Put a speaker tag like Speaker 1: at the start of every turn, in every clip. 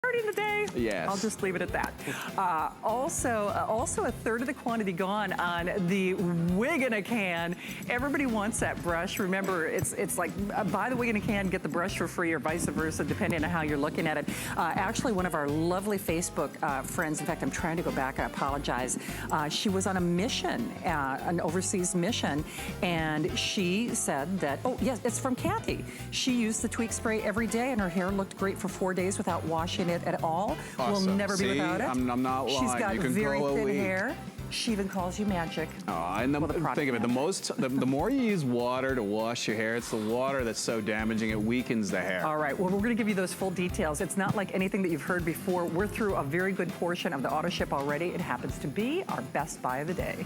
Speaker 1: starting the day.
Speaker 2: Yes.
Speaker 1: I'll just leave it at that. Also a third of the quantity gone on the wig in a can. Everybody wants that brush. Remember, it's like buy the wig in a can, get the brush for free, or vice versa, depending on how you're looking at it. Actually, one of our lovely Facebook friends, in fact, I'm trying to go back, I apologize. She was on a mission, an overseas mission, and she said that, oh yes, it's from Kathy. She used the tweak spray every day and her hair looked great for 4 days without washing it at all.
Speaker 2: Awesome.
Speaker 1: We'll never be without it.
Speaker 2: I'm not lying.
Speaker 1: She's got
Speaker 2: you can
Speaker 1: very
Speaker 2: grow a
Speaker 1: thin
Speaker 2: week.
Speaker 1: hair. She even calls you magic.
Speaker 2: Oh, and think of it, the more you use water to wash your hair, it's the water that's so damaging, it weakens the hair.
Speaker 1: All right, well, we're gonna give you those full details. It's not like anything that you've heard before. We're through a very good portion of the auto ship already. It happens to be our best buy of the day.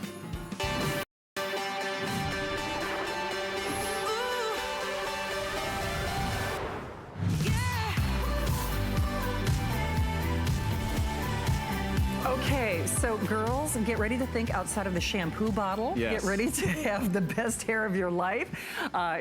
Speaker 1: Okay, so girls, get ready to think outside of the shampoo bottle.
Speaker 2: Yes.
Speaker 1: Get ready to have the best hair of your life.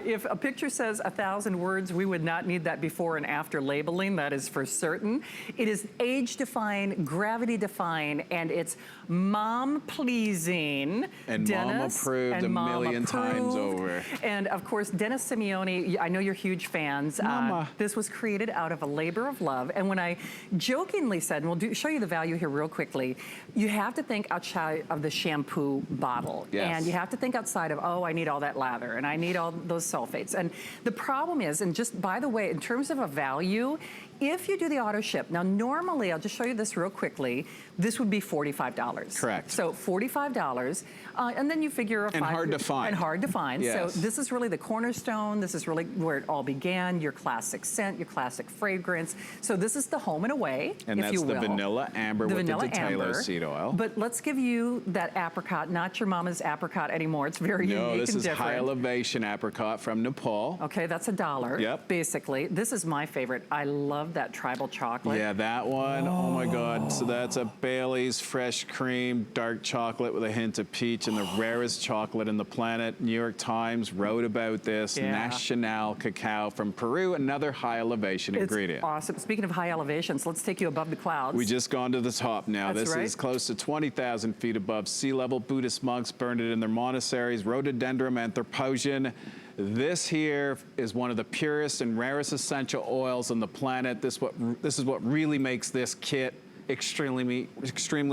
Speaker 1: If a picture says 1,000 words, we would not need that before and after labeling, that is for certain. It is age-defying, gravity-defying, and it's mom-pleasing.
Speaker 2: And mom approved a million times over.
Speaker 1: And of course, Dennis Simeone, I know you're huge fans.
Speaker 2: Mama.
Speaker 1: This was created out of a labor of love. And when I jokingly said, and we'll show you the value here real quickly, you have to think outside of the shampoo bottle.
Speaker 2: Yes.
Speaker 1: And you have to think outside of, oh, I need all that lather and I need all those sulfates. And the problem is, and just by the way, in terms of a value, if you do the auto ship, now normally, I'll just show you this real quickly, this would be $45.
Speaker 2: Correct.
Speaker 1: So $45, and then you figure a
Speaker 2: And hard to find.
Speaker 1: And hard to find.
Speaker 2: Yes.
Speaker 1: So this is really the cornerstone. This is really where it all began, your classic scent, your classic fragrance. So this is the home and away,
Speaker 2: and
Speaker 1: if you will.
Speaker 2: that's the vanilla amber with the Taylor seed oil.
Speaker 1: But let's give you that apricot, not your mama's apricot anymore. It's very unique and different.
Speaker 2: No, this is high elevation apricot from Nepal.
Speaker 1: Okay, that's $1.
Speaker 2: Yep.
Speaker 1: Basically. This is my favorite. I love that tribal chocolate.
Speaker 2: Yeah, that one. Oh my God. So that's a Bailey's fresh cream, dark chocolate with a hint of peach, and the rarest chocolate in the planet. New York Times wrote about this.
Speaker 1: Yeah.
Speaker 2: National cacao from Peru, another high elevation ingredient.
Speaker 1: Awesome. Speaking of high elevations, let's take you above the clouds.
Speaker 2: We just gone to the top now.
Speaker 1: That's
Speaker 2: this
Speaker 1: right.
Speaker 2: is close to 20,000 feet above sea level. Buddhist monks burned it in their monasteries. Rhododendron anthroposion. This here is one of the purest and rarest essential oils on the planet. This is what really makes this kit extremely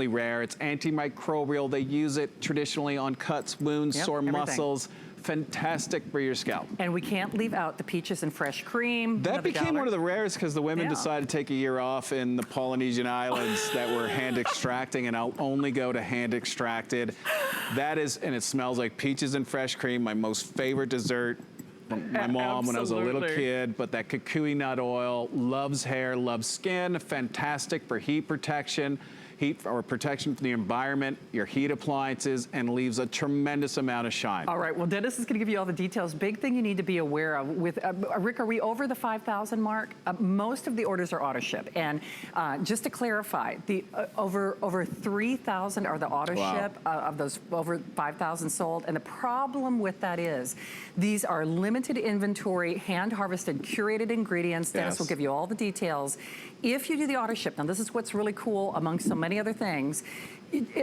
Speaker 2: rare. It's antimicrobial. They use it traditionally on cuts, wounds, sore muscles. Fantastic for your scalp.
Speaker 1: And we can't leave out the peaches and fresh cream.
Speaker 2: That became one of the rarest because the women decided to take a year off in the Polynesian islands that were hand extracting, and I'll only go to hand extracted. That is, and it smells like peaches and fresh cream, my most favorite dessert from my mom when I was a little kid. But that kukui nut oil, loves hair, loves skin, fantastic for heat protection. Heat or protection from the environment, your heat appliances, and leaves a tremendous amount of shine.
Speaker 1: All right, well, Dennis is gonna give you all the details. Big thing you need to be aware of with, Rick, are we over the 5,000 mark? Most of the orders are auto ship. And just to clarify, the over 3,000 are the auto ship of those over 5,000 sold. And the problem with that is, these are limited inventory, hand harvested, curated ingredients. Dennis will give you all the details. If you do the auto ship, now this is what's really cool among so many other things,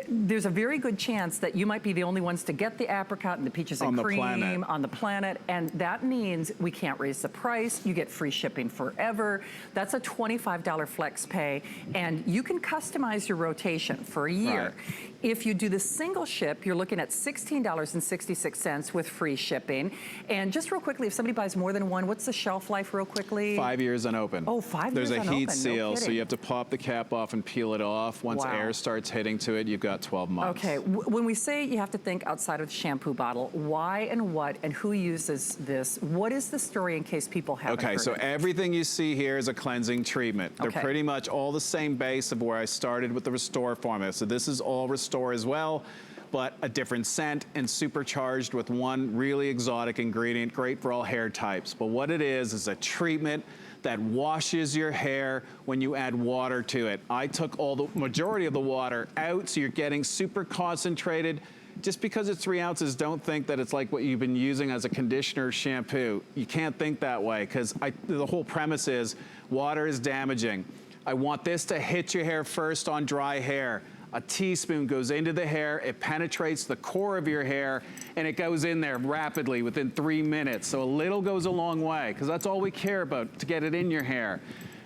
Speaker 1: there's a very good chance that you might be the only ones to get the apricot and the peaches and cream on the planet, and that means we can't raise the price. You get free shipping forever. That's a $25 flex pay, and you can customize your rotation for a year. Right. If you do the single ship, you're looking at $16.66 with free shipping. And just real quickly, if somebody buys more than one, what's the shelf life real quickly?
Speaker 2: 5 years unopened.
Speaker 1: Oh, 5 years
Speaker 2: unopened. There's a heat seal,
Speaker 1: no
Speaker 2: so you have to pop the cap off and peel it off. Once air starts hitting to it, you've got 12 months.
Speaker 1: Okay, when we say you have to think outside of the shampoo bottle, why and what and who uses this? What is the story in case people haven't heard
Speaker 2: so
Speaker 1: it?
Speaker 2: everything you see here is a cleansing treatment. They're pretty much all the same base of where I started with the Restore formula. So this is all Restore as well, but a different scent and supercharged with one really exotic ingredient, great for all hair types. But what it is a treatment that washes your hair when you add water to it. I took all the majority of the water out, so you're getting super concentrated. Just because it's 3 ounces, don't think that it's like what you've been using as a conditioner shampoo. You can't think that way, because the whole premise is water is damaging. I want this to hit your hair first on dry hair. A teaspoon goes into the hair, it penetrates the core of your hair, and it goes in there rapidly within 3 minutes. So a little goes a long way, because that's all we care about, to get it in your hair.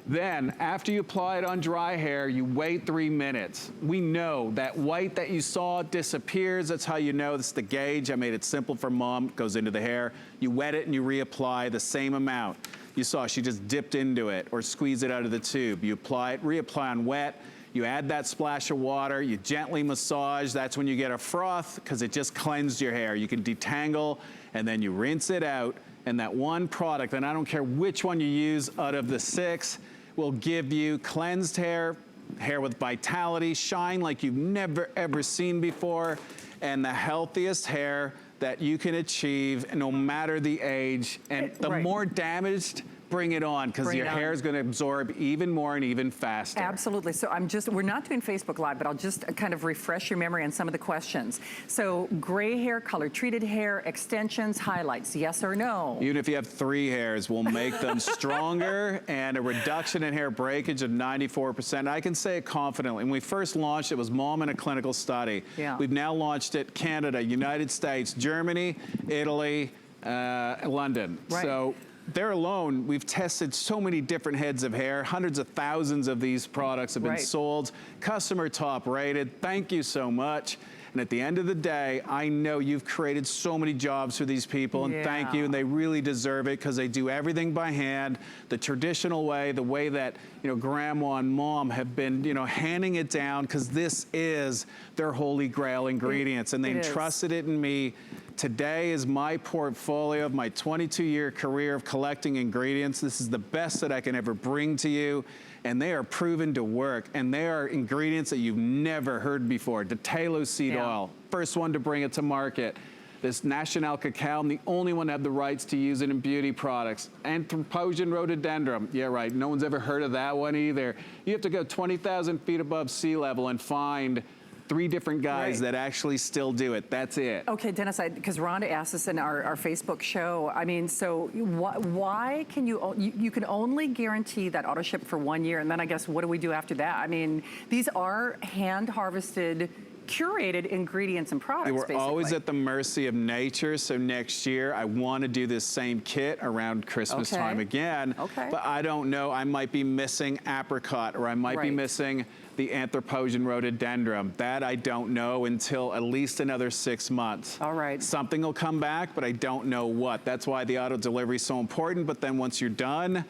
Speaker 2: Then, after you apply it on dry hair, you wait 3 minutes. We know that white that you saw disappears. That's how you know. This is the gauge. I made it simple for mom. It goes into the hair. You wet it and you reapply the same amount. You saw she just dipped into it or squeeze it out of the tube. You apply it, reapply on wet. You add that splash of water, you gently massage. That's when you get a froth, because it just cleansed your hair. You can detangle, and then you rinse it out. And that one product, and I don't care which one you use out of the 6, will give you cleansed hair, hair with vitality, shine like you've never ever seen before, and the healthiest hair that you can achieve no matter the age. And the more damaged, bring it on, because your hair is going to absorb even more and even faster.
Speaker 1: Absolutely. So we're not doing Facebook Live, but I'll just kind of refresh your memory on some of the questions. So gray hair, color treated hair, extensions, highlights, yes or no?
Speaker 2: Even if you have 3 hairs, we'll make them stronger, and a reduction in hair breakage of 94%. I can say it confidently. When we first launched, it was mom in a clinical study.
Speaker 1: Yeah.
Speaker 2: We've now launched it Canada, United States, Germany, Italy, London.
Speaker 1: Right.
Speaker 2: So there alone, we've tested so many different heads of hair. Hundreds of thousands of these products have been sold. Customer top rated. Thank you so much. And at the end of the day, I know you've created so many jobs for these people, and thank you, and they really deserve it, because they do everything by hand, the traditional way, the way that, you know, grandma and mom have been, you know, handing it down, because this is their holy grail ingredients, and they entrusted it in me. Today is my portfolio of my 22-year career of collecting ingredients. This is the best that I can ever bring to you, and they are proven to work, and they are ingredients that you've never heard before. Ditallo seed oil, first one to bring it to market. This National Cacao, I'm the only one to have the rights to use it in beauty products. Anthropogen rhododendron, yeah right, no one's ever heard of that one either. You have to go 20,000 feet above sea level and find 3 different guys that actually still do it. That's it.
Speaker 1: Okay, Dennis, because Rhonda asked us in our Facebook show, I mean, so why can you can only guarantee that auto ship for 1 year, and then I guess what do we do after that? I mean, these are hand harvested, curated ingredients and products,
Speaker 2: We're always at the mercy of nature, so next year I want to do this same kit around Christmas time again, but I don't know, I might be missing apricot, or I might be missing the Anthropogen rhododendron. That I don't know until at least another 6 months.
Speaker 1: All right.
Speaker 2: Something will come back, but I don't know what. That's why the auto delivery is so important, but then once you're done,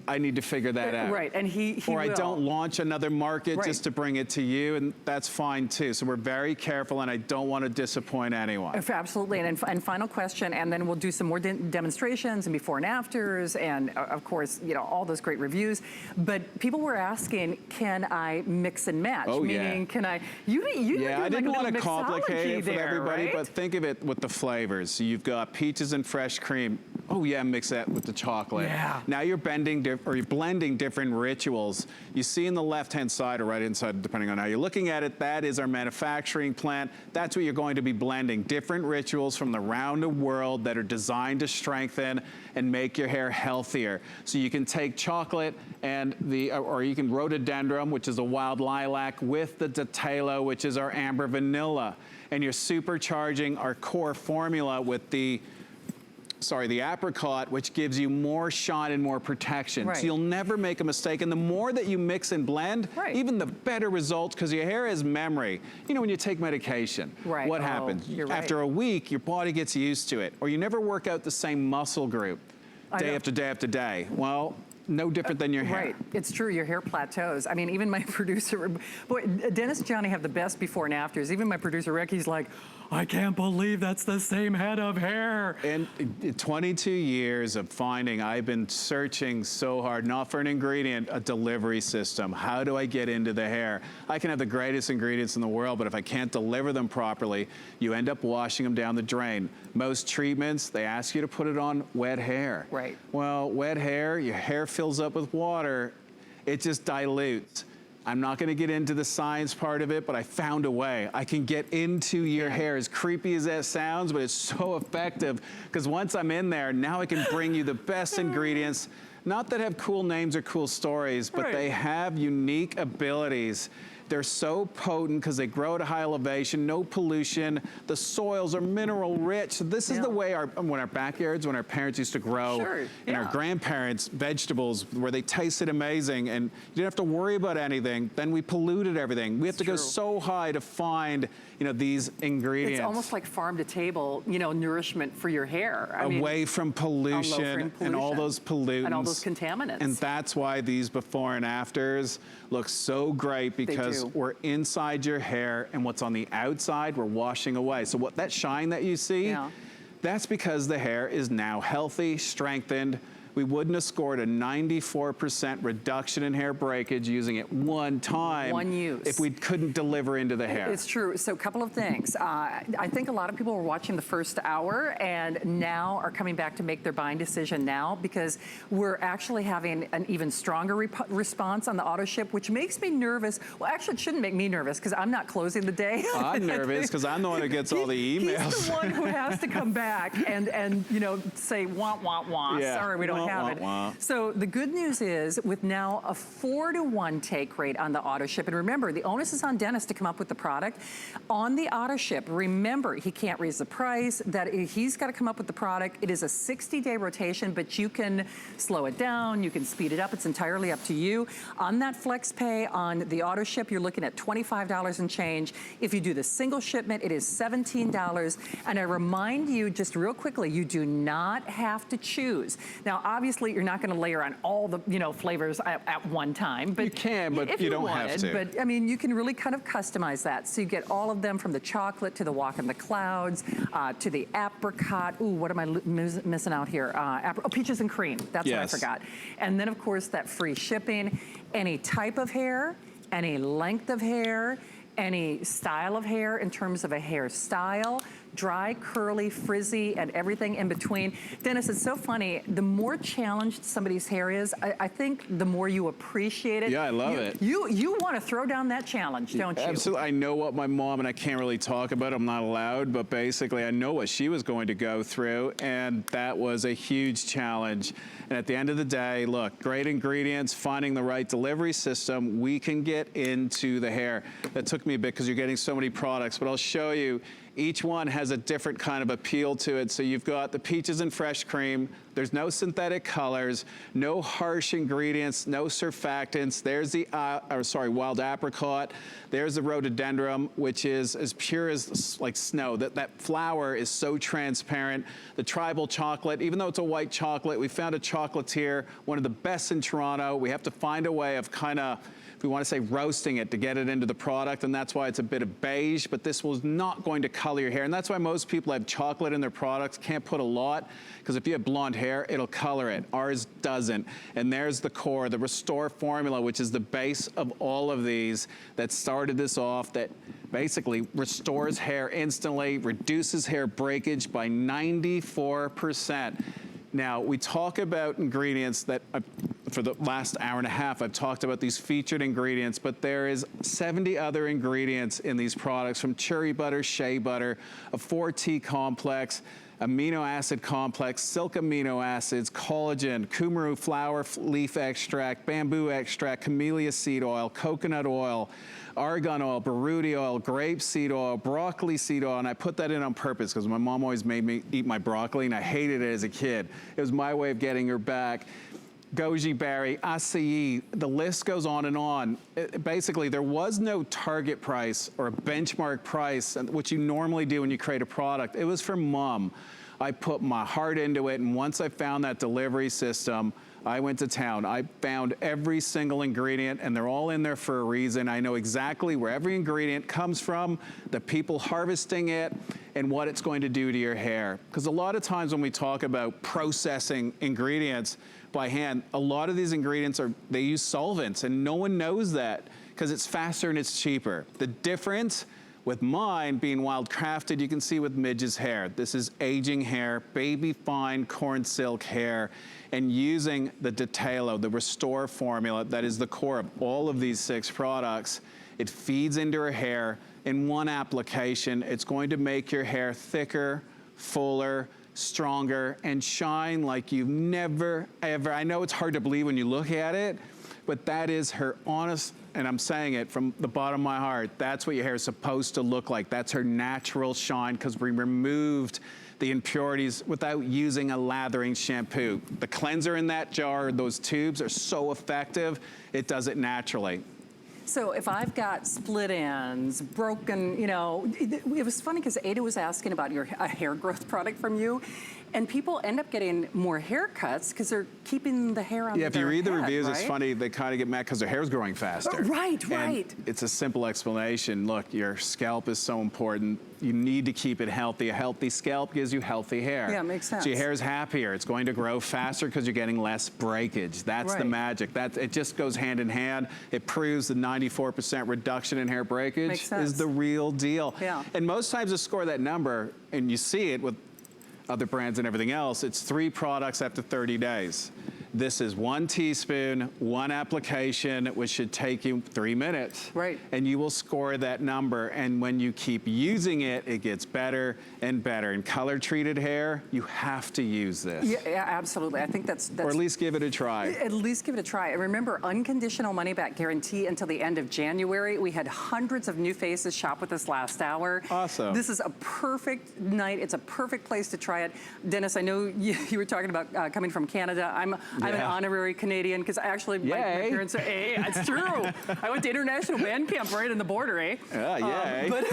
Speaker 2: I need to figure that out.
Speaker 1: Right, and he
Speaker 2: Or I
Speaker 1: will.
Speaker 2: don't launch another market just to bring it to you, and that's fine too. So we're very careful, and I don't want to disappoint anyone.
Speaker 1: Absolutely, and final question, and then we'll do some more demonstrations and before and afters, and of course, you know, all those great reviews. But people were asking, can I mix and match?
Speaker 2: Oh,
Speaker 1: meaning, can I, I
Speaker 2: didn't want to complicate it for everybody,
Speaker 1: right?
Speaker 2: but think of it with the flavors. So you've got peaches and fresh cream. Oh yeah, mix that with the chocolate.
Speaker 1: Yeah.
Speaker 2: Now you're you're blending different rituals. You see in the left-hand side or right-hand side, depending on how you're looking at it, that is our manufacturing plant. That's what you're going to be blending. Different rituals from around the world that are designed to strengthen and make your hair healthier. So you can take chocolate and or you can rhododendron, which is a wild lilac, with the Ditallo, which is our amber vanilla. And you're supercharging our core formula with the apricot, which gives you more shine and more protection. So you'll never make a mistake. And the more that you mix and blend, even the better results, because your hair has memory. You know, when you take medication, what happens? After a week, your body gets used to it. Or you never work out the same muscle group day after day after day. Well, no different than your hair.
Speaker 1: Right, it's true, your hair plateaus. I mean, even my producer, boy, Dennis and Johnny have the best before and afters. Even my producer, Rick, he's like, I can't believe that's the same head of hair.
Speaker 2: And 22 years of finding, I've been searching so hard, not for an ingredient, a delivery system. How do I get into the hair? I can have the greatest ingredients in the world, but if I can't deliver them properly, you end up washing them down the drain. Most treatments, they ask you to put it on wet hair.
Speaker 1: Right.
Speaker 2: Well, wet hair, your hair fills up with water, it just dilutes. I'm not going to get into the science part of it, but I found a way. I can get into your hair, as creepy as that sounds, but it's so effective, because once I'm in there, now I can bring you the best ingredients, not that have cool names or cool stories, but they have unique abilities. They're so potent because they grow at a high elevation, no pollution. The soils are mineral rich. This is the way when our backyards, when our parents used to grow, and our grandparents, vegetables, where they tasted amazing, and you didn't have to worry about anything. Then we polluted everything. We have to go so high to find, you know, these ingredients.
Speaker 1: It's almost like farm to table, you know, nourishment for your hair.
Speaker 2: Away from pollution and all those pollutants. And
Speaker 1: all those contaminants.
Speaker 2: And that's why these before and afters look so great, because we're inside your hair, and what's on the outside, we're washing away. So what that shine that you see, that's because the hair is now healthy, strengthened. We wouldn't have scored a 94% reduction in hair breakage using it one time.
Speaker 1: One use.
Speaker 2: If we couldn't deliver into the hair.
Speaker 1: It's true. So a couple of things. I think a lot of people were watching the first hour and now are coming back to make their buying decision now, because we're actually having an even stronger response on the auto ship, which makes me nervous. Well, actually, it shouldn't make me nervous because I'm not closing the day.
Speaker 2: I'm nervous because I'm the one who gets all the emails.
Speaker 1: He's the one who has to come back and you know, say, wah, wah, wah. Sorry, we don't have it. So the good news is, with now a 4-to-1 take rate on the auto ship, and remember, the onus is on Dennis to come up with the product. On the auto ship, remember, he can't raise the price, that he's got to come up with the product. It is a 60-day rotation, but you can slow it down, you can speed it up. It's entirely up to you. On that flex pay on the auto ship, you're looking at $25 and change. If you do the single shipment, it is $17. And I remind you, just real quickly, you do not have to choose. Now, obviously, you're not going to layer on all the, you know, flavors at one time. But
Speaker 2: you can, but you don't have to.
Speaker 1: But I mean, you can really kind of customize that. So you get all of them, from the chocolate to the walk in the clouds, to the apricot. Ooh, what am I missing out here? Peaches and cream. That's what I forgot. And then, of course, that free shipping. Any type of hair, any length of hair, any style of hair in terms of a hairstyle, dry, curly, frizzy, and everything in between. Dennis, it's so funny. The more challenged somebody's hair is, I think the more you appreciate it.
Speaker 2: Yeah, I love it.
Speaker 1: You want to throw down that challenge, don't you?
Speaker 2: Absolutely. I know what my mom, and I can't really talk about it, I'm not allowed, but basically I know what she was going to go through, and that was a huge challenge. And at the end of the day, look, great ingredients, finding the right delivery system, we can get into the hair. That took me a bit because you're getting so many products, but I'll show you. Each one has a different kind of appeal to it. So you've got the peaches and fresh cream. There's no synthetic colors, no harsh ingredients, no surfactants. There's the, wild apricot. There's the rhododendron, which is as pure as like snow. That flower is so transparent. The tribal chocolate, even though it's a white chocolate, we found a chocolatier, one of the best in Toronto. We have to find a way of kind of, if we want to say, roasting it to get it into the product, and that's why it's a bit of beige, but this was not going to color your hair. And that's why most people have chocolate in their products, can't put a lot, because if you have blonde hair, it'll color it. Ours doesn't. And there's the core, the Restore formula, which is the base of all of these that started this off, that basically restores hair instantly, reduces hair breakage by 94%. Now, we talk about ingredients that, for the last hour and a half, I've talked about these featured ingredients, but there is 70 other ingredients in these products, from cherry butter, shea butter, a 4T complex, amino acid complex, silk amino acids, collagen, coumaru flower leaf extract, bamboo extract, camellia seed oil, coconut oil, argan oil, berudi oil, grape seed oil, broccoli seed oil, and I put that in on purpose because my mom always made me eat my broccoli, and I hated it as a kid. It was my way of getting her back. Goji berry, acai, the list goes on and on. Basically, there was no target price or a benchmark price, which you normally do when you create a product. It was for mom. I put my heart into it, and once I found that delivery system, I went to town. I found every single ingredient, and they're all in there for a reason. I know exactly where every ingredient comes from, the people harvesting it, and what it's going to do to your hair. Because a lot of times when we talk about processing ingredients by hand, a lot of these ingredients they use solvents, and no one knows that because it's faster and it's cheaper. The difference with mine being wild crafted, you can see with Midge's hair. This is aging hair, baby fine corn silk hair, and using the Detalo, the Restore formula that is the core of all of these 6 products. It feeds into her hair in one application. It's going to make your hair thicker, fuller, stronger, and shine like you've never, ever. I know it's hard to believe when you look at it, but that is her honest, and I'm saying it from the bottom of my heart, that's what your hair is supposed to look like. That's her natural shine, because we removed the impurities without using a lathering shampoo. The cleanser in that jar, those tubes, are so effective, it does it naturally.
Speaker 1: So if I've got split ends, broken, you know, it was funny because Ada was asking about a hair growth product from you, and people end up getting more haircuts because they're keeping the hair on their head.
Speaker 2: Yeah, if you read the reviews,
Speaker 1: right?
Speaker 2: It's funny, they kind of get mad because their hair's growing faster.
Speaker 1: Right.
Speaker 2: And it's a simple explanation. Look, your scalp is so important. You need to keep it healthy. A healthy scalp gives you healthy hair.
Speaker 1: Yeah, makes sense.
Speaker 2: So your hair is happier. It's going to grow faster because you're getting less breakage. That's the magic. It just goes hand in hand. It proves the 94% reduction in hair breakage is the real deal.
Speaker 1: Yeah.
Speaker 2: And most times to score that number, and you see it with other brands and everything else, it's 3 products after 30 days. This is 1 teaspoon, 1 application, which should take you 3 minutes.
Speaker 1: Right.
Speaker 2: And you will score that number. And when you keep using it, it gets better and better. In color-treated hair, you have to use this.
Speaker 1: Yeah, absolutely. I think that's...
Speaker 2: Or at least give it a try.
Speaker 1: At least give it a try. And remember, unconditional money-back guarantee until the end of January. We had hundreds of new faces shop with us last hour.
Speaker 2: Awesome.
Speaker 1: This is a perfect night. It's a perfect place to try it. Dennis, I know you were talking about coming from Canada. I'm an honorary Canadian because actually my parents are, it's true. I went to international band camp right in the border,
Speaker 2: yay.
Speaker 1: But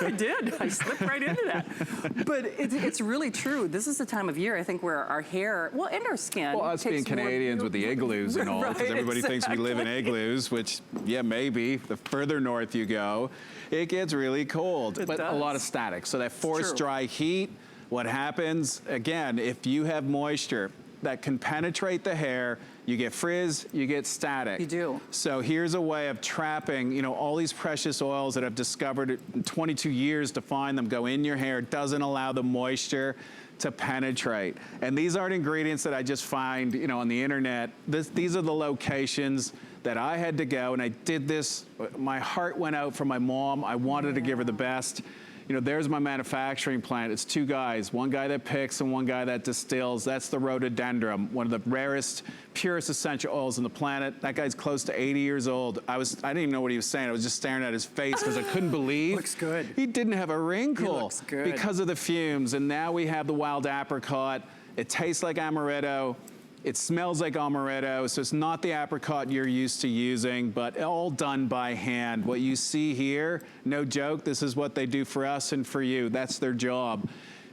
Speaker 1: I did. I slipped right into that. But it's really true. This is the time of year, I think, where our hair, well, and our skin.
Speaker 2: Well, us being Canadians with the igloos and all, because everybody thinks we live in igloos, which, yeah, maybe. The further north you go, it gets really cold. But a lot of static. So that forced dry heat, what happens, again, if you have moisture that can penetrate the hair, you get frizz, you get static.
Speaker 1: You do.
Speaker 2: So here's a way of trapping, you know, all these precious oils that I've discovered in 22 years to find them go in your hair. It doesn't allow the moisture to penetrate. And these aren't ingredients that I just find, you know, on the internet. These are the locations that I had to go, and I did this. My heart went out for my mom. I wanted to give her the best. You know, there's my manufacturing plant. It's 2 guys, one guy that picks and one guy that distills. That's the rhododendron, one of the rarest, purest essential oils on the planet. That guy's close to 80 years old. I didn't even know what he was saying. I was just staring at his face because I couldn't believe.
Speaker 1: Looks good.
Speaker 2: He didn't have a wrinkle.
Speaker 1: He looks good.
Speaker 2: Because of the fumes. And now we have the wild apricot. It tastes like amaretto. It smells like amaretto, so it's not the apricot you're used to using, but all done by hand. What you see here, no joke, this is what they do for us and for you. That's their job.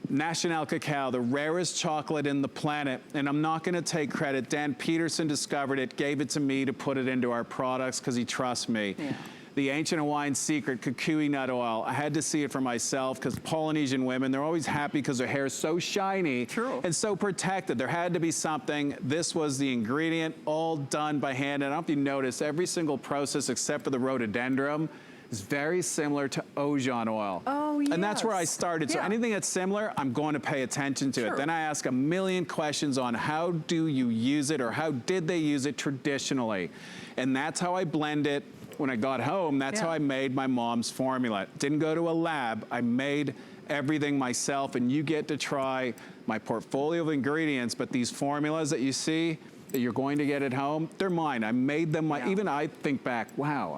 Speaker 2: National Cacao, the rarest chocolate in the planet, and I'm not gonna take credit. Dan Peterson discovered it, gave it to me to put it into our products because he trusts me. Yeah. The ancient Hawaiian secret, kukui nut oil. I had to see it for myself because Polynesian women, they're always happy because their hair is so shiny and so protected. There had to be something. This was the ingredient, all done by hand. And I don't know if you notice, every single process except for the rhododendron is very similar to Ojan oil.
Speaker 1: Oh, yes.
Speaker 2: And that's where I started. So anything that's similar, I'm going to pay attention to it. Then I ask a million questions on how do you use it or how did they use it traditionally? And that's how I blend it. When I got home, that's how I made my mom's formula. Didn't go to a lab. I made everything myself, and you get to try my portfolio of ingredients, but these formulas that you see, that you're going to get at home, they're mine. I made them. Even I think back, wow,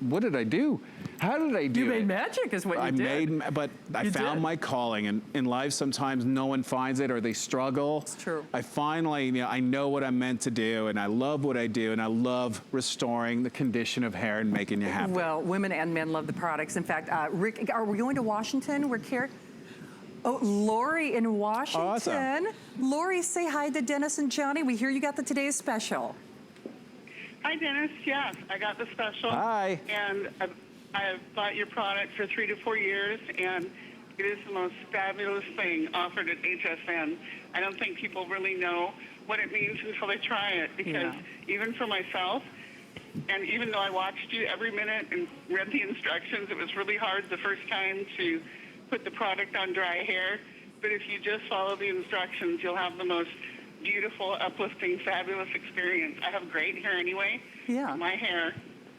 Speaker 2: what did I do? How did I do it?
Speaker 1: You made magic is what you did.
Speaker 2: But I found my calling, and in life sometimes no one finds it or they struggle.
Speaker 1: It's true.
Speaker 2: I finally, you know, I know what I'm meant to do, and I love what I do, and I love restoring the condition of hair and making you happy.
Speaker 1: Well, women and men love the products. In fact, Rick, are we going to Washington? We're here. Oh, Lori in Washington.
Speaker 2: Awesome.
Speaker 1: Lori, say hi to Dennis and Johnny. We hear you got the today's special.
Speaker 3: Hi, Dennis. Yes, I got the special.
Speaker 2: Hi.
Speaker 3: And I've bought your product for 3 to 4 years, and it is the most fabulous thing offered at HSN. I don't think people really know what it means until they try it, because even for myself, and even though I watched you every minute and read the instructions, it was really hard the first time to put the product on dry hair. But if you just follow the instructions, you'll have the most beautiful, uplifting, fabulous experience. I have great hair anyway.
Speaker 1: Yeah.
Speaker 3: My hair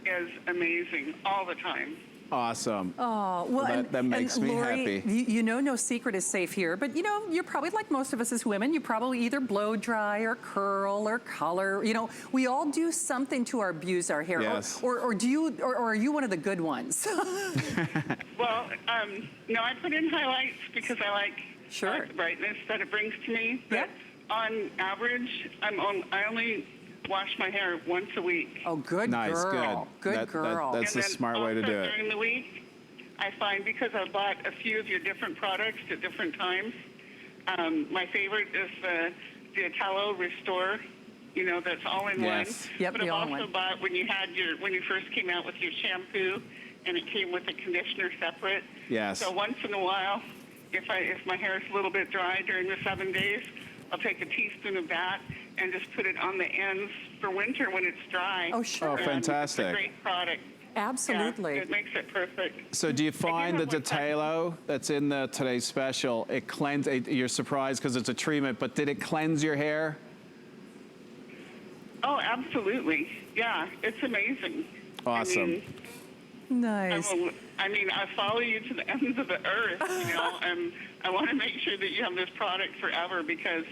Speaker 3: is amazing all the time.
Speaker 2: Awesome.
Speaker 1: Oh, well,
Speaker 2: that makes me
Speaker 1: Lori,
Speaker 2: happy.
Speaker 1: You know no secret is safe here, but you know, you're probably like most of us as women, you probably either blow dry or curl or color. You know, we all do something to abuse our hair.
Speaker 2: Yes.
Speaker 1: Or are you one of the good ones?
Speaker 3: Well, no, I put in highlights because I like
Speaker 1: Sure.
Speaker 3: the brightness that it brings to me. But
Speaker 1: Yep.
Speaker 3: on average, I only wash my hair once a week.
Speaker 1: Oh, good
Speaker 2: Nice,
Speaker 1: girl. Good girl.
Speaker 2: that's a
Speaker 3: And then
Speaker 2: smart way to
Speaker 3: also
Speaker 2: do it.
Speaker 3: during the week, I find because I've bought a few of your different products at different times, my favorite is the Ditallo Restore. You know, that's all in
Speaker 2: Yes.
Speaker 3: one.
Speaker 1: Yep,
Speaker 3: but
Speaker 1: the
Speaker 3: I've also
Speaker 1: all-in-one.
Speaker 3: bought when you first came out with your shampoo, and it came with a conditioner separate.
Speaker 2: Yes.
Speaker 3: So once in a while, if my hair is a little bit dry during the 7 days, I'll take a teaspoon of that and just put it on the ends for winter when it's dry.
Speaker 1: Oh, sure.
Speaker 2: Oh,
Speaker 3: It's
Speaker 2: fantastic.
Speaker 3: a great product.
Speaker 1: Absolutely.
Speaker 3: Yeah, it makes it perfect.
Speaker 2: So do you find the
Speaker 3: have one
Speaker 2: Ditallo that's in the today's special, it you're surprised because it's a treatment, but did it cleanse your hair?
Speaker 3: Oh, absolutely. Yeah, it's amazing.
Speaker 2: Awesome.
Speaker 1: Nice.
Speaker 3: I follow you to the ends of the earth, you know, and I want to make sure that you have this product forever because,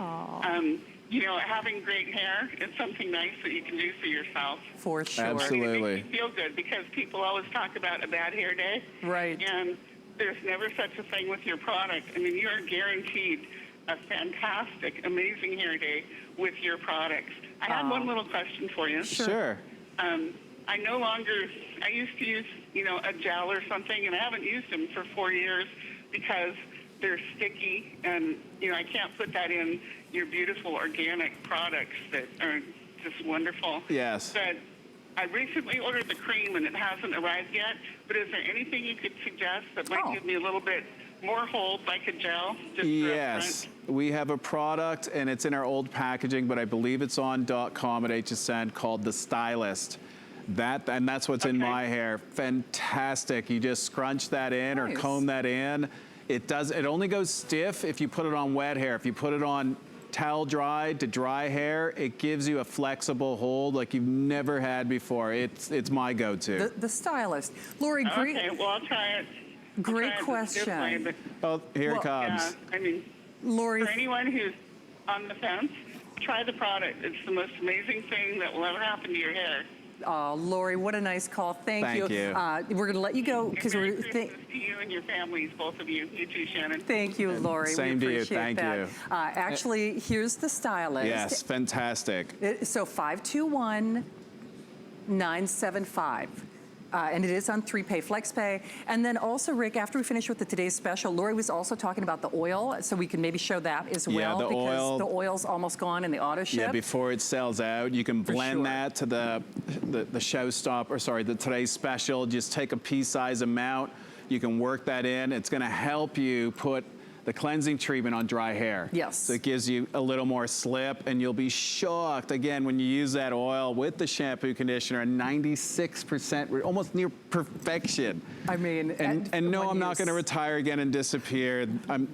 Speaker 3: you know, having great hair is something nice that you can do for yourself.
Speaker 1: For sure.
Speaker 2: Absolutely.
Speaker 3: It makes you feel good because people always talk about a bad hair day.
Speaker 1: Right.
Speaker 3: And there's never such a thing with your product. I mean, you are guaranteed a fantastic, amazing hair day with your products. I had one little question for you.
Speaker 2: Sure.
Speaker 3: I used to use, you know, a gel or something, and I haven't used them for 4 years because they're sticky, and, you know, I can't put that in your beautiful organic products that are just wonderful.
Speaker 2: Yes.
Speaker 3: But I recently ordered the cream, and it hasn't arrived yet, but is there anything you could suggest that might give me a little bit more hold like a gel? Just
Speaker 2: Yes, we have a product, and it's in our old packaging, but I believe it's on .com at HSN called the Stylist. That's what's in my hair. Fantastic. You just scrunch that in or comb that in. It only goes stiff if you put it on wet hair. If you put it on towel dried to dry hair, it gives you a flexible hold like you've never had before. It's my go-to.
Speaker 1: The Stylist. Lori, great.
Speaker 3: Okay, well, I'll try it.
Speaker 1: Great question.
Speaker 2: Oh, here it comes.
Speaker 3: Yeah, I mean,
Speaker 1: Lori,
Speaker 3: for anyone who's on the fence, try the product. It's the most amazing thing that will ever happen to your hair.
Speaker 1: oh, Lori, what a nice call. Thank you.
Speaker 2: you.
Speaker 1: We're going to let you go because
Speaker 3: Merry
Speaker 1: we're.
Speaker 3: Christmas to you and your families, both of you. You too, Shannon.
Speaker 1: Thank you, Lori.
Speaker 2: Same to
Speaker 1: we
Speaker 2: you.
Speaker 1: appreciate
Speaker 2: Thank
Speaker 1: that.
Speaker 2: you.
Speaker 1: Actually, here's the Stylist.
Speaker 2: Yes, fantastic.
Speaker 1: So 521-975. And it is on 3-pay FlexPay. And then also, Rick, after we finish with the today's special, Lori was also talking about the oil, so we can maybe show that as well.
Speaker 2: the
Speaker 1: because
Speaker 2: oil.
Speaker 1: the oil's almost gone in the auto ship.
Speaker 2: Yeah, before it sells out, you can blend that to the the today's special. Just take a pea-size amount. You can work that in. It's gonna help you put the cleansing treatment on dry hair.
Speaker 1: Yes.
Speaker 2: So it gives you a little more slip, and you'll be shocked, again, when you use that oil with the shampoo conditioner, 96%, almost near perfection.
Speaker 1: I mean,
Speaker 2: and no, I'm not gonna retire again and disappear.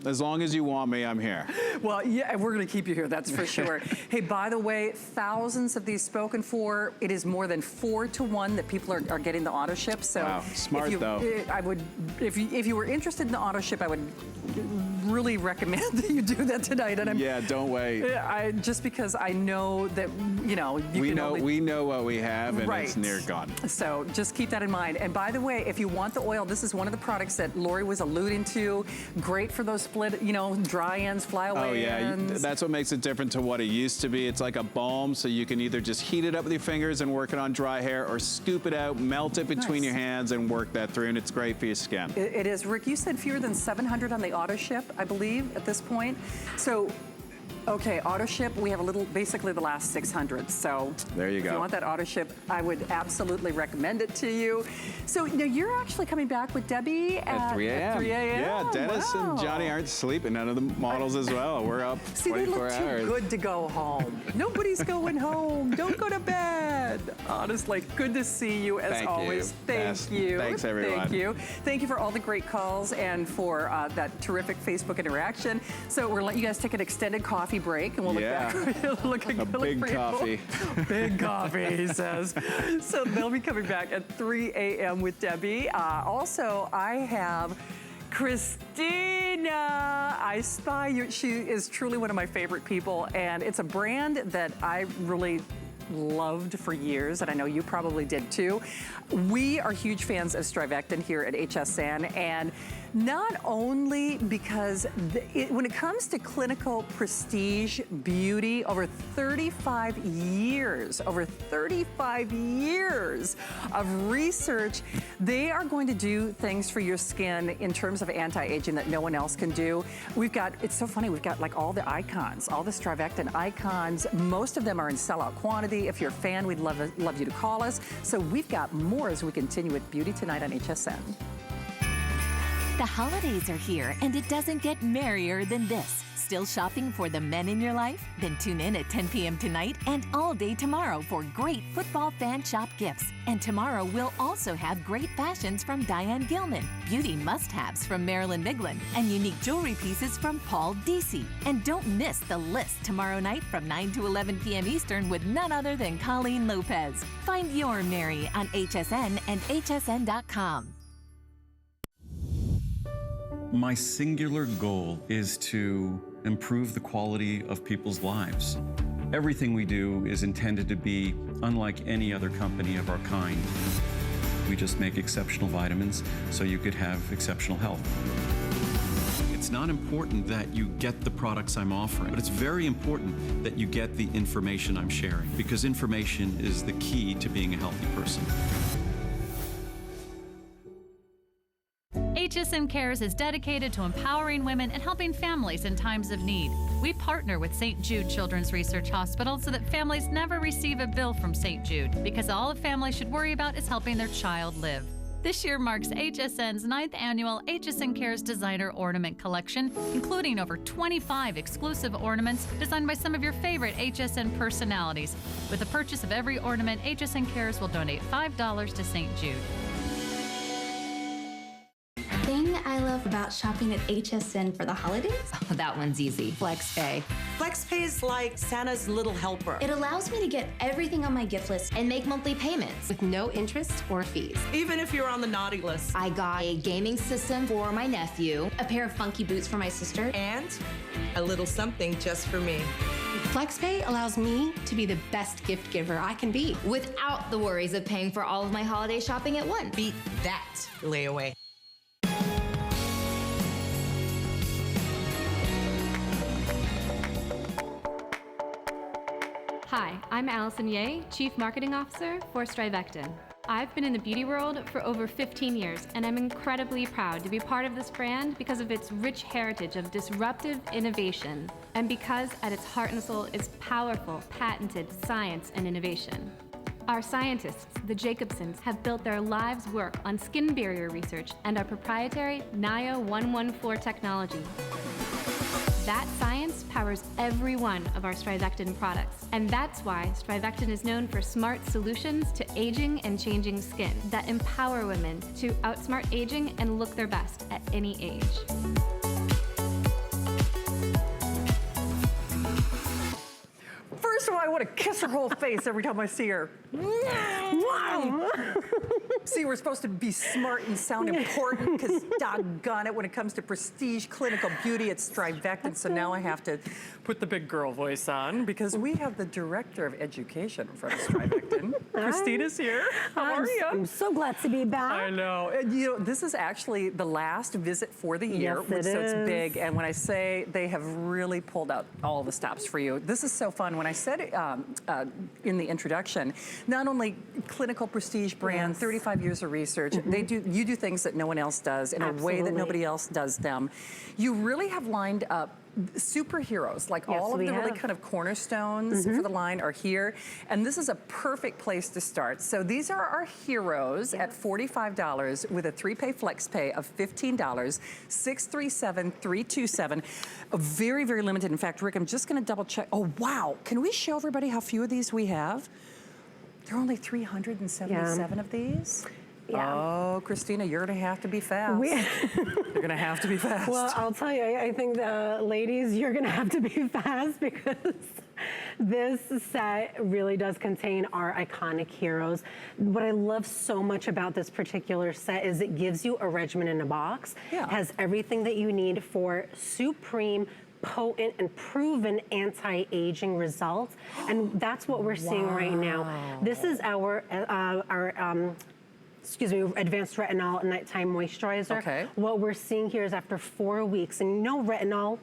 Speaker 2: As long as you want me, I'm here.
Speaker 1: Well, yeah, we're going to keep you here, that's for sure. Hey, by the way, thousands of these spoken for. It is more than 4 to 1 that people are getting the auto ship. So
Speaker 2: wow, smart though.
Speaker 1: I would, if you were interested in the auto ship, I would really recommend that you do that tonight. And
Speaker 2: yeah, don't wait.
Speaker 1: Just because I know that, you know,
Speaker 2: we know what we have, and
Speaker 1: right.
Speaker 2: It's near gone.
Speaker 1: So just keep that in mind. And by the way, if you want the oil, this is one of the products that Lori was alluding to. Great for those split, you know, dry ends, flyaway
Speaker 2: Oh yeah,
Speaker 1: ends.
Speaker 2: that's what makes it different to what it used to be. It's like a balm, so you can either just heat it up with your fingers and work it on dry hair, or scoop it out, melt it between your hands, and work that through, and it's great for your skin.
Speaker 1: It is. Rick, you said fewer than 700 on the auto ship, I believe, at this point. So, okay, auto ship, we have basically the last 600. So
Speaker 2: there you go.
Speaker 1: If you want that auto ship, I would absolutely recommend it to you. So now you're actually coming back with Debbie
Speaker 2: at 3 a.m.
Speaker 1: 3 a.m.
Speaker 2: Yeah, Dennis and Johnny aren't sleeping. None of the models as well. We're up 24
Speaker 1: See, they look
Speaker 2: hours.
Speaker 1: too good to go home. Nobody's going home. Don't go to bed. friend. Honestly, good to see you as always. Thank you.
Speaker 2: Thanks, everyone.
Speaker 1: Thank you. Thank you for all the great calls and for that terrific Facebook interaction. So we're letting you guys take an extended coffee break, and we'll look back.
Speaker 2: A big coffee.
Speaker 1: Big coffee, he says. So they'll be coming back at 3 a.m. with Debbie. Also, I have Christina. I spy you. She is truly one of my favorite people, and it's a brand that I really loved for years, and I know you probably did too. We are huge fans of StriVectin here at HSN, and not only because when it comes to clinical prestige beauty, over 35 years of research, they are going to do things for your skin in terms of anti-aging that no one else can do. It's so funny, we've got like all the icons, all the StriVectin icons. Most of them are in sellout quantity. If you're a fan, we'd love you to call us. So we've got more as we continue with Beauty Tonight on HSN.
Speaker 4: The holidays are here, and it doesn't get merrier than this. Still shopping for the men in your life? Then tune in at 10 p.m. tonight and all day tomorrow for great football fan shop gifts. And tomorrow we'll also have great fashions from Diane Gilman, beauty must-haves from Marilyn Miglin, and unique jewelry pieces from Paul Deasy. And don't miss the list tomorrow night from 9 to 11 p.m. Eastern with none other than Colleen Lopez. Find your Mary on HSN and hsn.com.
Speaker 5: My singular goal is to improve the quality of people's lives. Everything we do is intended to be unlike any other company of our kind. We just make exceptional vitamins so you could have exceptional health. It's not important that you get the products I'm offering, but it's very important that you get the information I'm sharing, because information is the key to being a healthy person.
Speaker 6: HSN Cares is dedicated to empowering women and helping families in times of need. We partner with St. Jude Children's Research Hospital so that families never receive a bill from St. Jude, because all a family should worry about is helping their child live. This year marks HSN's 9th annual HSN Cares Designer Ornament Collection, including over 25 exclusive ornaments designed by some of your favorite HSN personalities. With the purchase of every ornament, HSN Cares will donate $5 to St. Jude.
Speaker 7: Thing I love about shopping at HSN for the holidays?
Speaker 8: Oh, that one's easy. FlexPay.
Speaker 9: FlexPay is like Santa's little helper.
Speaker 7: It allows me to get everything on my gift list
Speaker 8: And make monthly payments with no interest or fees.
Speaker 9: Even if you're on the naughty list.
Speaker 8: I got a gaming system for my nephew,
Speaker 7: a pair of funky boots for my sister,
Speaker 9: And a little something just for me.
Speaker 10: FlexPay allows me to be the best gift giver I can be
Speaker 8: without the worries of paying for all of my holiday shopping at once.
Speaker 9: Beat that layaway.
Speaker 11: Hi, I'm Allison Ye, Chief Marketing Officer for StriVectin. I've been in the beauty world for over 15 years, and I'm incredibly proud to be part of this brand because of its rich heritage of disruptive innovation, and because at its heart and soul is powerful, patented science and innovation. Our scientists, the Jacobsons, have built their lives' work on skin barrier research and our proprietary NIO 114 technology. That science powers every one of our StriVectin products, and that's why StriVectin is known for smart solutions to aging and changing skin that empower women to outsmart aging and look their best at any age.
Speaker 1: First of all, I want to kiss her whole face every time I see her. Wow. See, we're supposed to be smart and sound important, because doggone it, when it comes to prestige clinical beauty, it's StriVectin. So now I have to put the big girl voice on, because we have the Director of Education from StriVectin. Christina's here. How are you?
Speaker 12: I'm so glad to be back.
Speaker 1: I know. And, you know, this is actually the last visit for the year,
Speaker 12: Yes,
Speaker 1: so it's big. And when I say they have really pulled out all the stops for you, this is so fun. When I said in the introduction, not only clinical prestige brand, 35 years of research, you do things that no one else does in a way that nobody else does them. You really have lined up superheroes, like all of the really kind of cornerstones for the line are here, and this is a perfect place to start. So these are our heroes at $45 with a 3-pay flex pay of $15, 637-327. Very, very limited. In fact, Rick, I'm just gonna double check. Oh, wow. Can we show everybody how few of these we have? There are only 377 of these? Yeah. Oh, Christina, you're gonna have to be fast. You're gonna have to be fast.
Speaker 10: Well, I'll tell you, I think ladies, you're gonna have to be fast because this set really does contain our iconic heroes. What I love so much about this particular set is it gives you a regimen in a box. Yeah. It has everything that you need for supreme, potent and proven anti-aging results. And that's what we're seeing right now. This is our advanced retinol nighttime moisturizer. Okay. What we're seeing here is after 4 weeks, and you know retinol,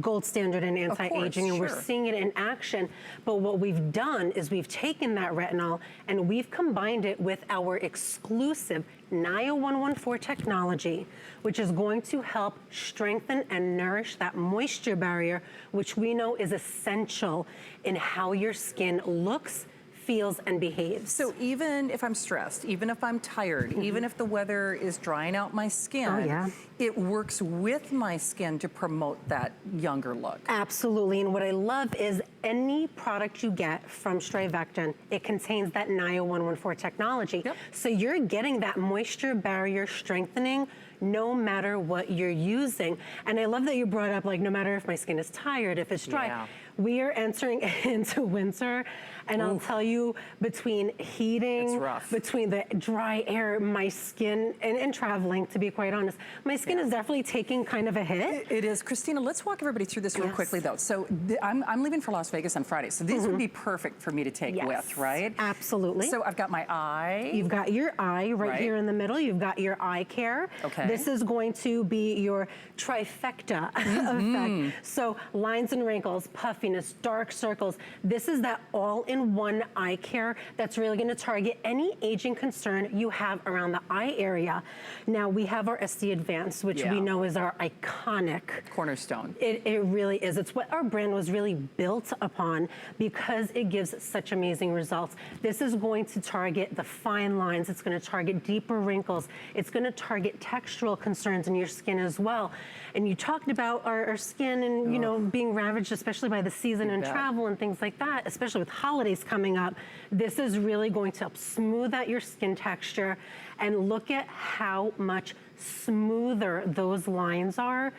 Speaker 10: gold standard in anti-aging, and we're seeing it in action. But what we've done is we've taken that retinol and we've combined it with our exclusive NIO-114 technology, which is going to help strengthen and nourish that moisture barrier, which we know is essential in how your skin looks, feels, and behaves.
Speaker 1: So even if I'm stressed, even if I'm tired, even if the weather is drying out my skin, it works with my skin to promote that younger look.
Speaker 10: Absolutely, and what I love is any product you get from StriVectin, it contains that NIO-114 technology. So you're getting that moisture barrier strengthening no matter what you're using. And I love that you brought up, like, no matter if my skin is tired, if it's dry. We are entering into winter, and I'll tell you, between heating, between the dry air, my skin, and traveling, to be quite honest, my skin is definitely taking kind of a hit.
Speaker 1: It is. Christina, let's walk everybody through this real quickly, though. So I'm leaving for Las Vegas on Friday, so these would be perfect for me to take with, right?
Speaker 10: Absolutely.
Speaker 1: So I've got my eye.
Speaker 10: You've got your eye right here in the middle. You've got your eye care.
Speaker 1: Okay.
Speaker 10: This is going to be your trifecta effect. So lines and wrinkles, puffiness, dark circles. This is that all-in-one eye care that's really going to target any aging concern you have around the eye area. Now, we have our SD Advance, which we know is our iconic
Speaker 1: cornerstone.
Speaker 10: It really is. It's what our brand was really built upon because it gives such amazing results. This is going to target the fine lines. It's going to target deeper wrinkles. It's going to target textural concerns in your skin as well. And you talked about our skin and, you know, being ravaged, especially by the season and travel and things like that, especially with holidays coming up. This is really going to help smooth out your skin texture, and look at how much smoother those lines are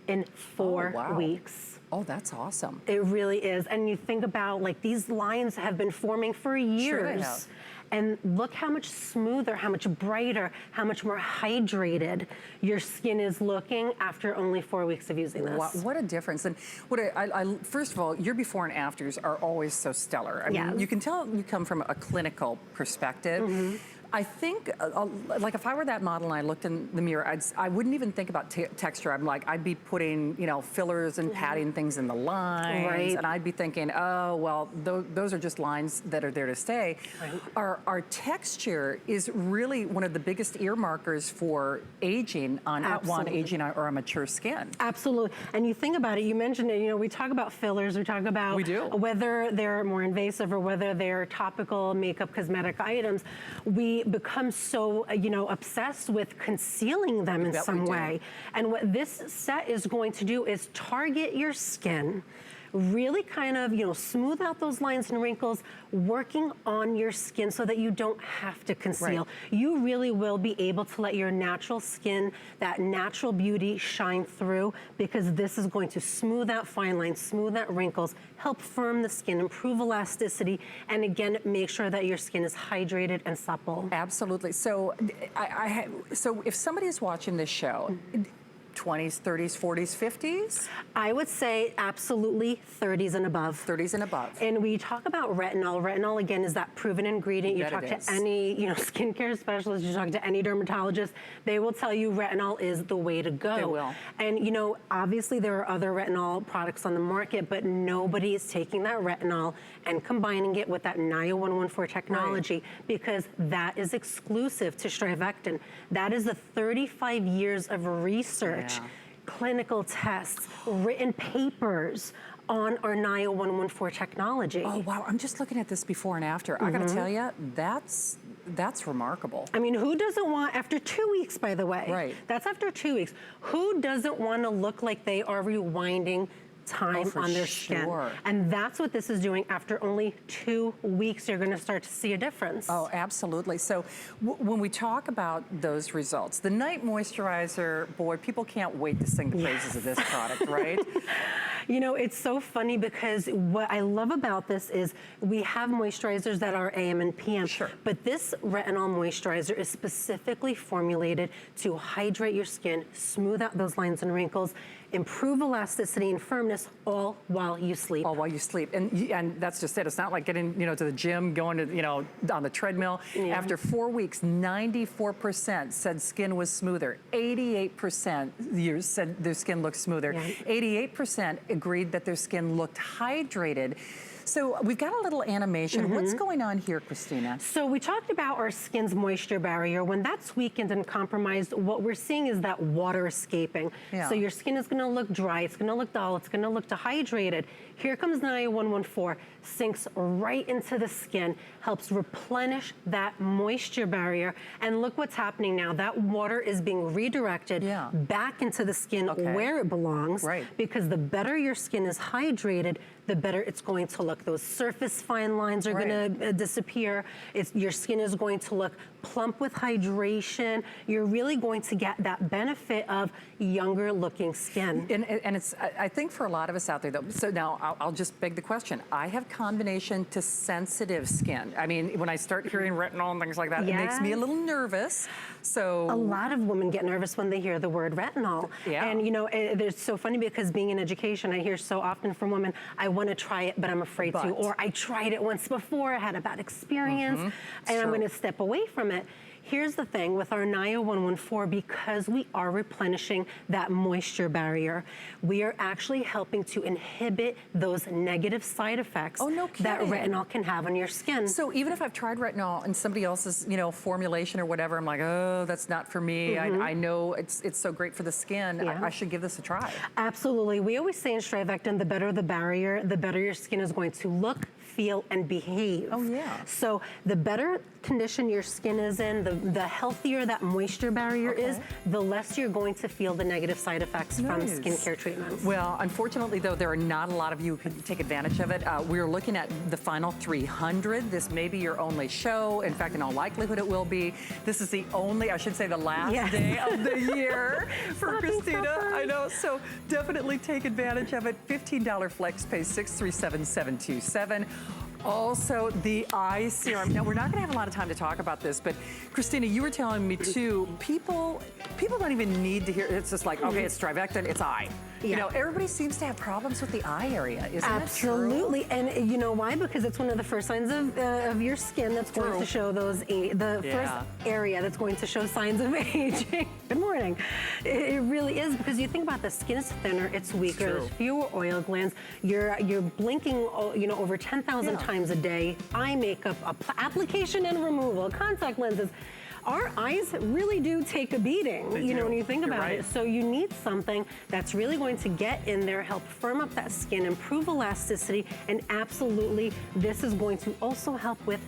Speaker 10: in 4 weeks.
Speaker 1: Oh, that's awesome.
Speaker 10: It really is. And you think about, like, these lines have been forming for years. And look how much smoother, how much brighter, how much more hydrated your skin is looking after only 4 weeks of using this.
Speaker 1: Wow, what a difference. And what first of all, your before and afters are always so stellar. I mean, you can tell you come from a clinical perspective. I think, like, if I were that model and I looked in the mirror, I wouldn't even think about texture. I'd be putting, you know, fillers and padding things in the lines, and I'd be thinking, oh, well, those are just lines that are there to stay. Our texture is really one of the biggest earmarkers for aging on aging or a mature skin.
Speaker 10: Absolutely. And you think about it, you mentioned it, you know, we talk about fillers, we talk about whether they're more invasive or whether they're topical makeup cosmetic items. We become so, you know, obsessed with concealing them in some way. And what this set is going to do is target your skin, really kind of, you know, smooth out those lines and wrinkles, working on your skin so that you don't have to conceal. You really will be able to let your natural skin, that natural beauty shine through, because this is going to smooth out fine lines, smooth out wrinkles, help firm the skin, improve elasticity, and again, make sure that your skin is hydrated and supple.
Speaker 1: Absolutely. So, so if somebody is watching this show, 20s, 30s, 40s, 50s?
Speaker 10: I would say absolutely 30s and above.
Speaker 1: 30s and above.
Speaker 10: And we talk about retinol. Retinol, again, is that proven ingredient. You talk to any, you know, skincare specialist, you talk to any dermatologist, they will tell you retinol is the way to go.
Speaker 1: They will.
Speaker 10: And, you know, obviously there are other retinol products on the market, but nobody is taking that retinol and combining it with that NIO-114 technology, because that is exclusive to StriVectin. That is the 35 years of research, clinical tests, written papers on our NIO-114 technology.
Speaker 1: Oh, wow. I'm just looking at this before and after. I got to tell you, that's remarkable.
Speaker 10: I mean, who doesn't want, after 2 weeks, by the way, that's after 2 weeks, who doesn't want to look like they are rewinding time on their skin. And that's what this is doing. After only 2 weeks, you're gonna start to see a difference.
Speaker 1: Oh, absolutely. So when we talk about those results, the night moisturizer, boy, people can't wait to sing the praises of this product, right?
Speaker 10: You know, it's so funny because what I love about this is we have moisturizers that are AM and PM.
Speaker 1: Sure.
Speaker 10: But this retinol moisturizer is specifically formulated to hydrate your skin, smooth out those lines and wrinkles, improve elasticity and firmness, all while you sleep.
Speaker 1: All while you sleep. And that's just it. It's not like getting, to the gym, going to, on the treadmill. Yeah. After 4 weeks, 94% said skin was smoother. 88% said their skin looked smoother. Yeah. 88% agreed that their skin looked hydrated. So we've got a little animation. What's going on here, Christina?
Speaker 10: So we talked about our skin's moisture barrier. When that's weakened and compromised, what we're seeing is that water escaping. Yeah. So your skin is gonna look dry, it's gonna look dull, it's gonna look dehydrated. Here comes NIA 114, sinks right into the skin, helps replenish that moisture barrier. And look what's happening now. That water is being redirected back into the skin where it belongs. Right. Because the better your skin is hydrated, the better it's going to look. Those surface fine lines are gonna disappear. Your skin is going to look plump with hydration. You're really going to get that benefit of younger looking skin.
Speaker 1: And it's, I think for a lot of us out there though, so now I'll just beg the question. I have combination to sensitive skin. I mean, when I start hearing retinol and things like that, it makes me a little nervous. So
Speaker 10: a lot of women get nervous when they hear the word retinol. Yeah. And it's so funny because being in education, I hear so often from women, I want to try it, but I'm afraid to. Or I tried it once before, I had a bad experience, and I'm going to step away from it. Here's the thing with our NIA 114, because we are replenishing that moisture barrier, we are actually helping to inhibit those negative side effects that retinol can have on your skin.
Speaker 1: So even if I've tried retinol and somebody else's, formulation or whatever, I'm like, oh, that's not for me. I know it's so great for the skin. I should give this a try.
Speaker 10: Absolutely. We always say in StriVectin, the better the barrier, the better your skin is going to look, feel, and behave. Oh yeah. So the better condition your skin is in, the healthier that moisture barrier is, the less you're going to feel the negative side effects from skincare treatments.
Speaker 1: Well, unfortunately though, there are not a lot of you who can take advantage of it. We're looking at the final 300. This may be your only show. In fact, in all likelihood, it will be. This is the only, I should say, the last day of the year for Christina. I know, so definitely take advantage of it. $15 flex pay, 637-727. Also, the eye serum. Now, we're not gonna have a lot of time to talk about this, but Christina, you were telling me too, people don't even need to hear, it's just like, okay, it's StriVectin, it's eye. Yeah. Everybody seems to have problems with the eye area, isn't it true?
Speaker 10: Absolutely, and you know why? Because it's one of the first signs of your skin that's going to show those, first area that's going to show signs of aging. Good morning. It really is, because you think about the skin is thinner, it's weaker, there's fewer oil glands, you're blinking, over 10,000 times a day, eye makeup, application and removal, contact lenses. Our eyes really do take a beating, when you think about it. So you need something that's really going to get in there, help firm up that skin, improve elasticity, and absolutely, this is going to also help with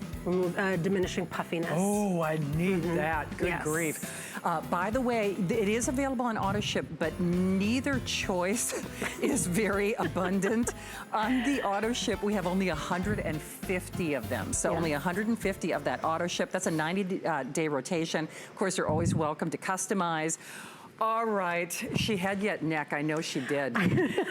Speaker 10: diminishing puffiness.
Speaker 1: Oh, I need that. Good grief. By the way, it is available on auto ship, but neither choice is very abundant. On the auto ship, we have only 150 of them. So only 150 of that auto ship. That's a 90-day rotation. Of course, you're always welcome to customize. All right, she had yet neck. I know she did.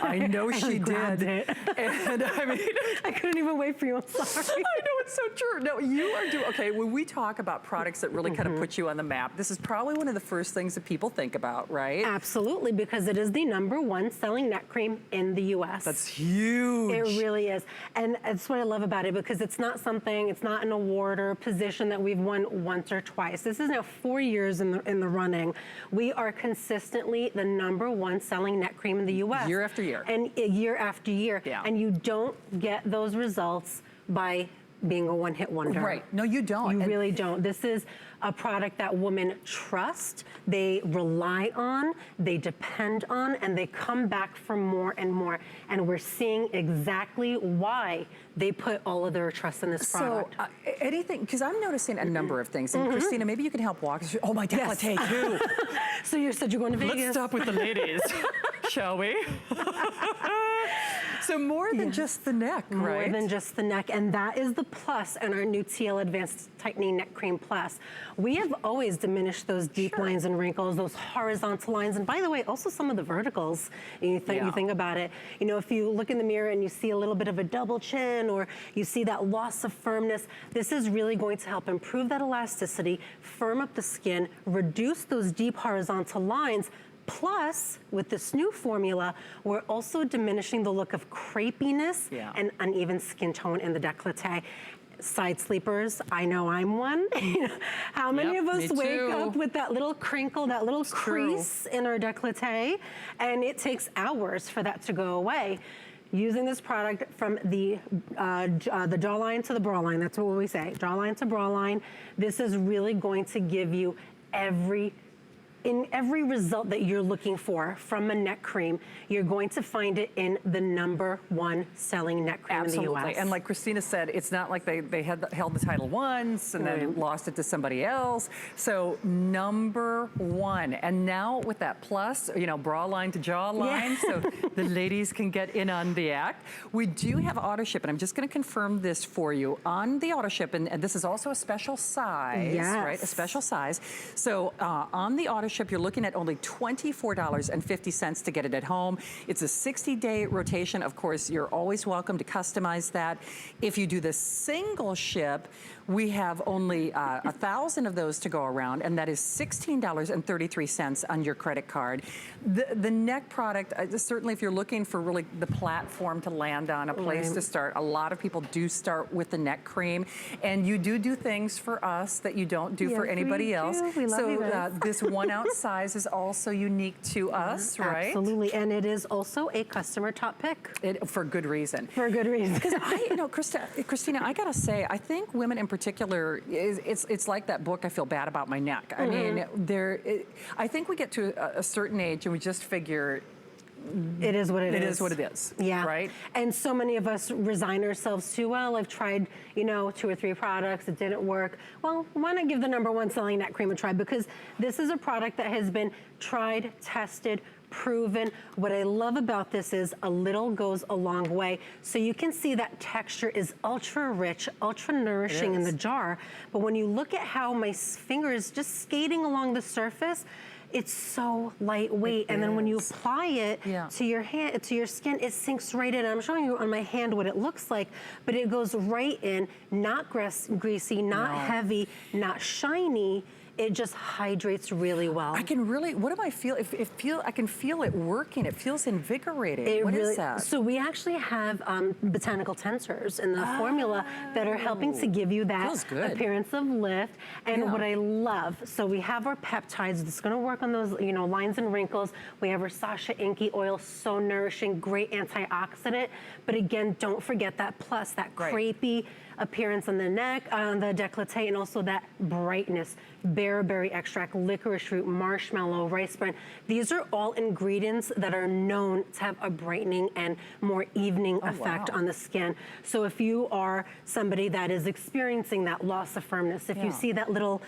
Speaker 1: I know she did. And I mean,
Speaker 10: I couldn't even wait for you. I'm sorry.
Speaker 1: I know, it's so true. No, you are doing, okay, when we talk about products that really kind of put you on the map, this is probably one of the first things that people think about, right?
Speaker 10: Absolutely, because it is the #1 selling neck cream in the US.
Speaker 1: That's huge.
Speaker 10: It really is. And that's what I love about it, because it's not it's not an award or a position that we've won once or twice. This is now 4 years in the running. We are consistently the #1 selling neck cream in the US.
Speaker 1: Year after year.
Speaker 10: And year after year. Yeah. And you don't get those results by being a one-hit wonder.
Speaker 1: Right, no you don't.
Speaker 10: You really don't. This is a product that women trust, they rely on, they depend on, and they come back for more and more. And we're seeing exactly why they put all of their trust in this product.
Speaker 1: So anything, because I'm noticing a number of things, and Christina, maybe you can help walk us through. Oh, my décolleté too.
Speaker 10: So you said you're going to Vegas.
Speaker 1: Let's stop with the ladies, shall we? So more than just the neck, right?
Speaker 10: More than just the neck, and that is the plus in our new TL Advanced Tightening Neck Cream Plus. We have always diminished those deep lines and wrinkles, those horizontal lines, and by the way, also some of the verticals. You think about it. You know, if you look in the mirror and you see a little bit of a double chin, or you see that loss of firmness, this is really going to help improve that elasticity, firm up the skin, reduce those deep horizontal lines. Plus, with this new formula, we're also diminishing the look of crepiness and uneven skin tone in the décolleté. Side sleepers, I know I'm one. How many of us wake up with that little crinkle, that little crease in our décolleté, and it takes hours for that to go away. Using this product from the jawline to the bra line, that's what we say, jawline to bra line, this is really going to give you every result that you're looking for from a neck cream. You're going to find it in the #1 selling neck cream in the US.
Speaker 1: And like Christina said, it's not like they held the title once and then lost it to somebody else. So #1. And now with that plus, you know, bra line to jaw line, so the ladies can get in on the act. We do have auto ship, and I'm just gonna confirm this for you. On the auto ship, and this is also a special size, right? A special size. So on the auto ship, you're looking at only $24.50 to get it at home. It's a 60-day rotation. Of course, you're always welcome to customize that. If you do the single ship, we have only 1,000 of those to go around, and that is $16.33 on your credit card. The neck product, certainly if you're looking for really the platform to land on, a place to start, a lot of people do start with the neck cream, and you do things for us that you don't do for anybody else.
Speaker 10: We love you guys.
Speaker 1: This 1-ounce size is also unique to us, right?
Speaker 10: Absolutely, and it is also a customer top pick.
Speaker 1: For good reason.
Speaker 10: For good reason.
Speaker 1: Because Christina, I gotta say, I think women in particular, it's like that book, I Feel Bad About My Neck. I mean, I think we get to a certain age and we just figure,
Speaker 10: it is what it is.
Speaker 1: It is what it is.
Speaker 10: Yeah.
Speaker 1: Right?
Speaker 10: And so many of us resign ourselves to, well, I've tried, 2 or 3 products, it didn't work. Well, why not give the #1 selling neck cream a try? Because this is a product that has been tried, tested, proven. What I love about this is a little goes a long way. So you can see that texture is ultra rich, ultra nourishing in the jar. But when you look at how my finger is just skating along the surface, it's so lightweight, and then when you apply it to your hand, to your skin, it sinks right in. I'm showing you on my hand what it looks like, but it goes right in, not greasy, not heavy, not shiny. It just hydrates really well.
Speaker 1: I can really, what do I feel? I can feel it working. It feels invigorating. What is that?
Speaker 10: So we actually have botanical tensors in the formula that are helping to give you that appearance of lift. And what I love, so we have our peptides that's gonna work on those, lines and wrinkles. We have our Sasha Inky oil, so nourishing, great antioxidant. But again, don't forget that plus, that crepey appearance on the neck, on the décolleté, and also that brightness. Bearberry extract, licorice root, marshmallow, rice bran. These are all ingredients that are known to have a brightening and more evening effect on the skin. So if you are somebody that is experiencing that loss of firmness, if you see that little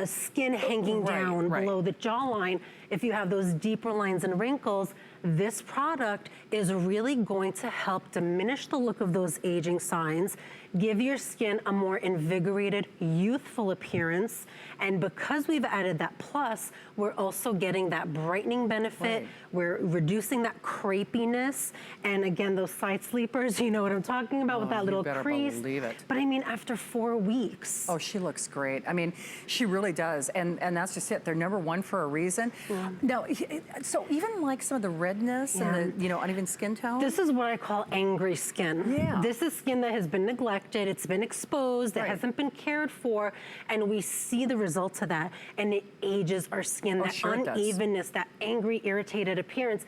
Speaker 10: skin hanging down below the jawline, if you have those deeper lines and wrinkles, this product is really going to help diminish the look of those aging signs, give your skin a more invigorated, youthful appearance. And because we've added that plus, we're also getting that brightening benefit. We're reducing that crepiness. And again, those side sleepers, you know what I'm talking about with that little crease.
Speaker 1: Believe it.
Speaker 10: But I mean, after 4 weeks.
Speaker 1: Oh, she looks great. I mean, she really does. And that's just it. They're #1 for a reason. Now, so even like some of the redness and the, uneven skin tone?
Speaker 10: This is what I call angry skin. This is skin that has been neglected, it's been exposed, it hasn't been cared for, and we see the results of that, and it ages our skin. That unevenness, that angry, irritated appearance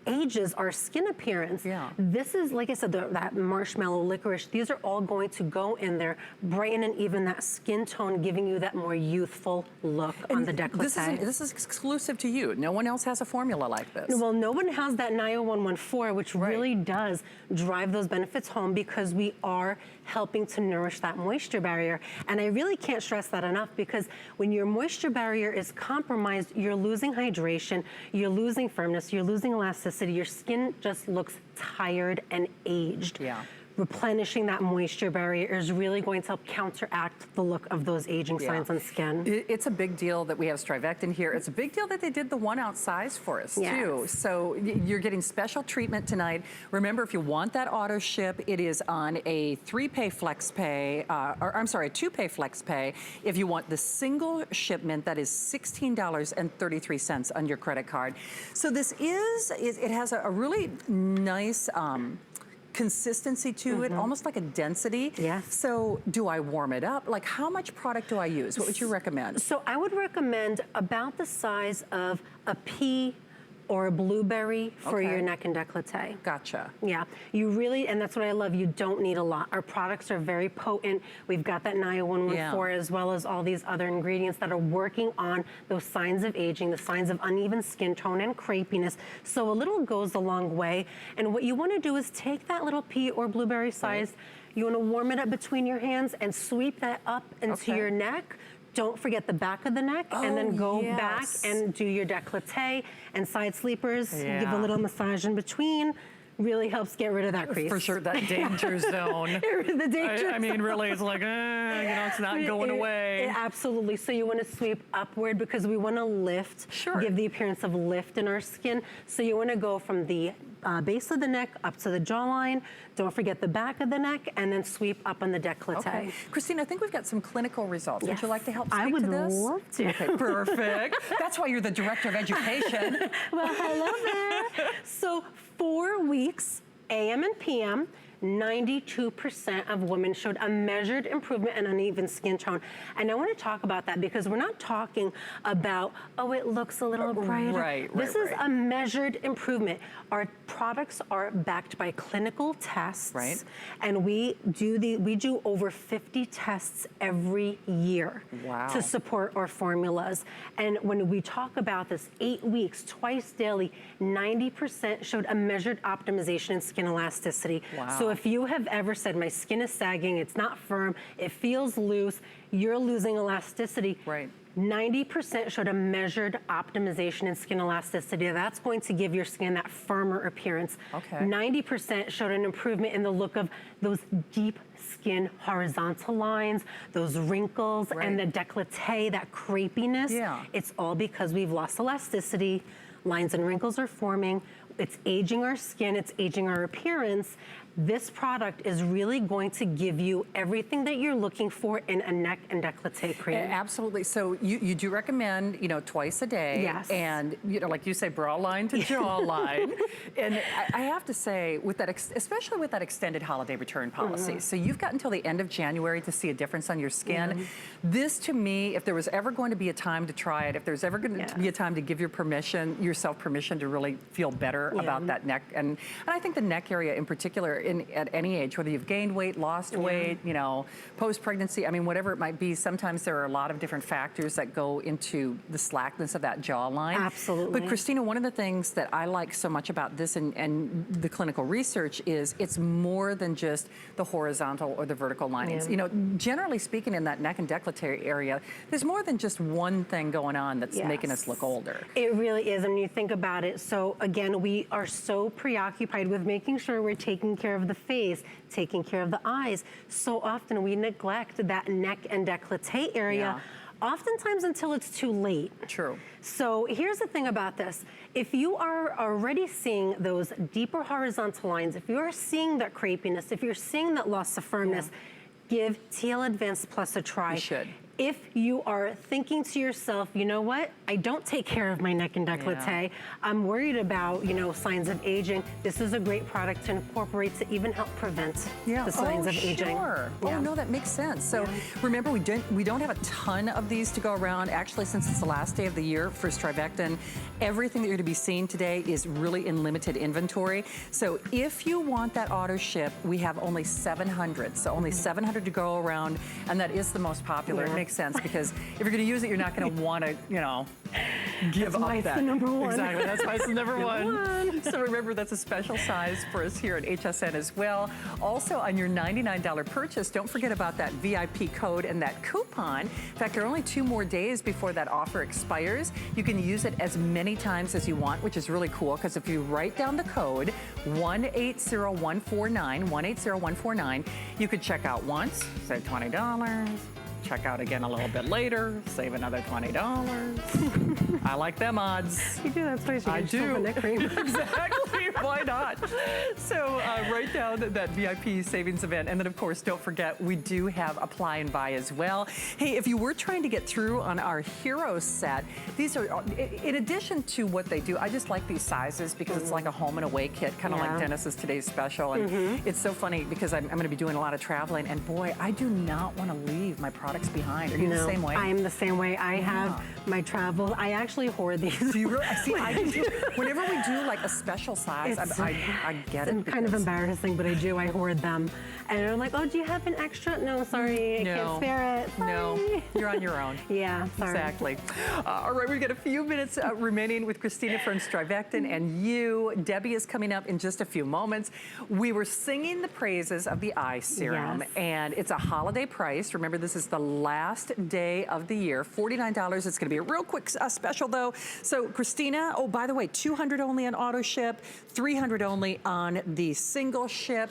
Speaker 10: ages our skin appearance. This is, like I said, that marshmallow, licorice, these are all going to go in there, brighten and even that skin tone, giving you that more youthful look on the décolleté.
Speaker 1: This is exclusive to you. No one else has a formula like this.
Speaker 10: Well, no one has that 90114, which really does drive those benefits home, because we are helping to nourish that moisture barrier. And I really can't stress that enough, because when your moisture barrier is compromised, you're losing hydration, you're losing firmness, you're losing elasticity, elasticity, your skin just looks tired and aged.
Speaker 1: Yeah.
Speaker 10: Replenishing that moisture barrier is really going to help counteract the look of those aging signs on skin.
Speaker 1: It's a big deal that we have StriVectin here. It's a big deal that they did the 1-ounce size for us too. So you're getting special treatment tonight. Remember, if you want that auto ship, it is on a 3-pay flex pay, or I'm sorry, a 2-pay flex pay. If you want the single shipment, that is $16.33 on your credit card. So this it has a really nice, consistency to it, almost like a density.
Speaker 10: Yes.
Speaker 1: So do I warm it up? Like, how much product do I use? What would you recommend?
Speaker 10: So I would recommend about the size of a pea or a blueberry for your neck and décolleté.
Speaker 1: Gotcha.
Speaker 10: Yeah, you really, and that's what I love, you don't need a lot. Our products are very potent. We've got that NIA 114 as well as all these other ingredients that are working on those signs of aging, the signs of uneven skin tone and crepiness. So a little goes a long way. And what you want to do is take that little pea or blueberry size, you want to warm it up between your hands and sweep that up into your neck. Don't forget the back of the neck, and then go back and do your décolleté and side sleepers. Give a little massage in between. Really helps get rid of that crease.
Speaker 1: For sure, that danger zone.
Speaker 10: The danger
Speaker 1: I mean, really, it's like, it's not going away.
Speaker 10: Absolutely. So you want to sweep upward because we want to lift, give the appearance of lift in our skin. So you want to go from the base of the neck up to the jawline. Don't forget the back of the neck, and then sweep up on the décolleté.
Speaker 1: Okay. Christine, I think we've got some clinical results. Would you like to help speak
Speaker 10: I would
Speaker 1: to this?
Speaker 10: love to.
Speaker 1: Okay, perfect. That's why you're the director of education.
Speaker 10: Well, hello there. So 4 weeks, AM and PM, 92% of women showed a measured improvement in uneven skin tone. And I want to talk about that because we're not talking about, oh, it looks a little brighter. This is a measured improvement. Our products are backed by clinical tests. And we do over 50 tests every year to support our formulas. And when we talk about this 8 weeks, twice daily, 90% showed a measured optimization in skin elasticity. So if you have ever said, my skin is sagging, it's not firm, it feels loose, you're losing elasticity. 90% showed a measured optimization in skin elasticity. That's going to give your skin that firmer appearance. 90% showed an improvement in the look of those deep skin horizontal lines, those wrinkles, and the décolleté, that crepiness. It's all because we've lost elasticity. Lines and wrinkles are forming. It's aging our skin, it's aging our appearance. This product is really going to give you everything that you're looking for in a neck and décolleté cream.
Speaker 1: Absolutely. So you do recommend, twice a day. And, like you say, bra line to jaw line. And I have to say, with that, especially with that extended holiday return policy, so you've got until the end of January to see a difference on your skin. This, to me, if there was ever going to be a time to try it, if there's ever going to be a time to give yourself permission to really feel better about that neck, and I think the neck area in particular, at any age, whether you've gained weight, lost weight, post-pregnancy, I mean, whatever it might be, sometimes there are a lot of different factors that go into the slackness of that jawline.
Speaker 10: Absolutely.
Speaker 1: But Christina, one of the things that I like so much about this and the clinical research is it's more than just the horizontal or the vertical linings. Generally speaking, in that neck and décolleté area, there's more than just one thing going on that's making us look older.
Speaker 10: It really is, and you think about it. So again, we are so preoccupied with making sure we're taking care of the face, taking care of the eyes. So often we neglect that neck and décolleté area, oftentimes until it's too late.
Speaker 1: True.
Speaker 10: So here's the thing about this. If you are already seeing those deeper horizontal lines, if you're seeing that crepiness, if you're seeing that loss of firmness, give TL Advanced Plus a try.
Speaker 1: You should.
Speaker 10: If you are thinking to yourself, you know what, I don't take care of my neck and décolleté, I'm worried about, signs of aging, this is a great product to incorporate to even help prevent the signs of aging.
Speaker 1: Oh, no, that makes sense. So remember, we don't have a ton of these to go around. Actually, since it's the last day of the year for StriVectin, everything that you're going to be seeing today is really in limited inventory. So if you want that auto ship, we have only 700. So only 700 to go around, and that is the most popular. makes sense because if you're gonna use it, you're not gonna wanna, you know, give
Speaker 10: that's
Speaker 1: up
Speaker 10: why
Speaker 1: that.
Speaker 10: It's the number one.
Speaker 1: Exactly, that's why it's the number one. So remember, that's a special size for us here at HSN as well. Also, on your $99 purchase, don't forget about that VIP code and that coupon. In fact, there are only 2 more days before that offer expires. You can use it as many times as you want, which is really cool, because if you write down the code 180149, you could check out once, save $20. Check out again a little bit later, save another $20. I like them odds.
Speaker 10: You do, that's why you get yourself a neck cream.
Speaker 1: Exactly, why not? So write down that VIP savings event. And then of course, don't forget, we do have apply and buy as well. Hey, if you were trying to get through on our Hero set, these are, in addition to what they do, I just like these sizes because it's like a home and away kit, kind of like Dennis's today's special. And it's so funny because I'm gonna be doing a lot of traveling, and boy, I do not wanna leave my products behind. Are you the same way?
Speaker 10: I am the same way. I have my travel. I actually hoard these.
Speaker 1: Do you really? See, I do too. Whenever we do like a special size, I get it.
Speaker 10: It's kind of embarrassing, but I do. I hoard them. And I'm like, oh, do you have an extra? No, sorry, I can't spare it. Sorry.
Speaker 1: No, you're on your own.
Speaker 10: Yeah, sorry.
Speaker 1: Exactly. All right, we've got a few minutes remaining with Christina from StriVectin and you. Debbie is coming up in just a few moments. We were singing the praises of the eye serum, and it's a holiday price. Remember, this is the last day of the year, $49. It's gonna be a real quick special though. So Christina, oh, by the way, 200 only on auto ship, 300 only on the single ship.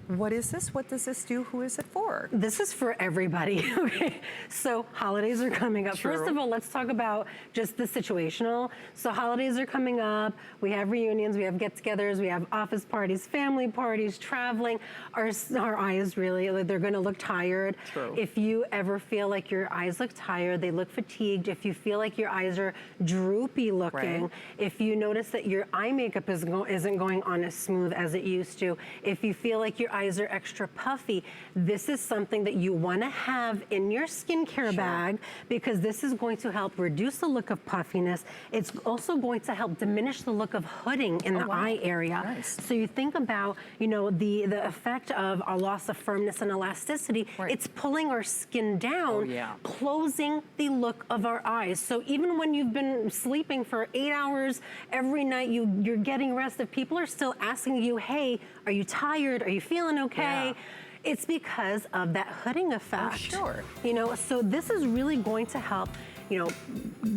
Speaker 1: What is this? What does this do? Who is it for?
Speaker 10: This is for everybody. Okay, so holidays are coming up.
Speaker 1: True.
Speaker 10: First of all, let's talk about just the situational. So holidays are coming up. We have reunions, we have get-togethers, we have office parties, family parties, traveling. Our eyes really, they're gonna look tired.
Speaker 1: True.
Speaker 10: If you ever feel like your eyes look tired, they look fatigued, if you feel like your eyes are droopy looking, if you notice that your eye makeup isn't going on as smooth as it used to, if you feel like your eyes are extra puffy, this is something that you want to have in your skincare bag, because this is going to help reduce the look of puffiness. It's also going to help diminish the look of hooding in the eye area.
Speaker 1: Nice.
Speaker 10: So you think about, you know, the effect of a loss of firmness and elasticity. It's pulling our skin down, closing the look of our eyes. So even when you've been sleeping for 8 hours every night, you're getting rest. If people are still asking you, hey, are you tired? Are you feeling okay? It's because of that hooding effect.
Speaker 1: Oh, sure.
Speaker 10: You know, so this is really going to help, you know,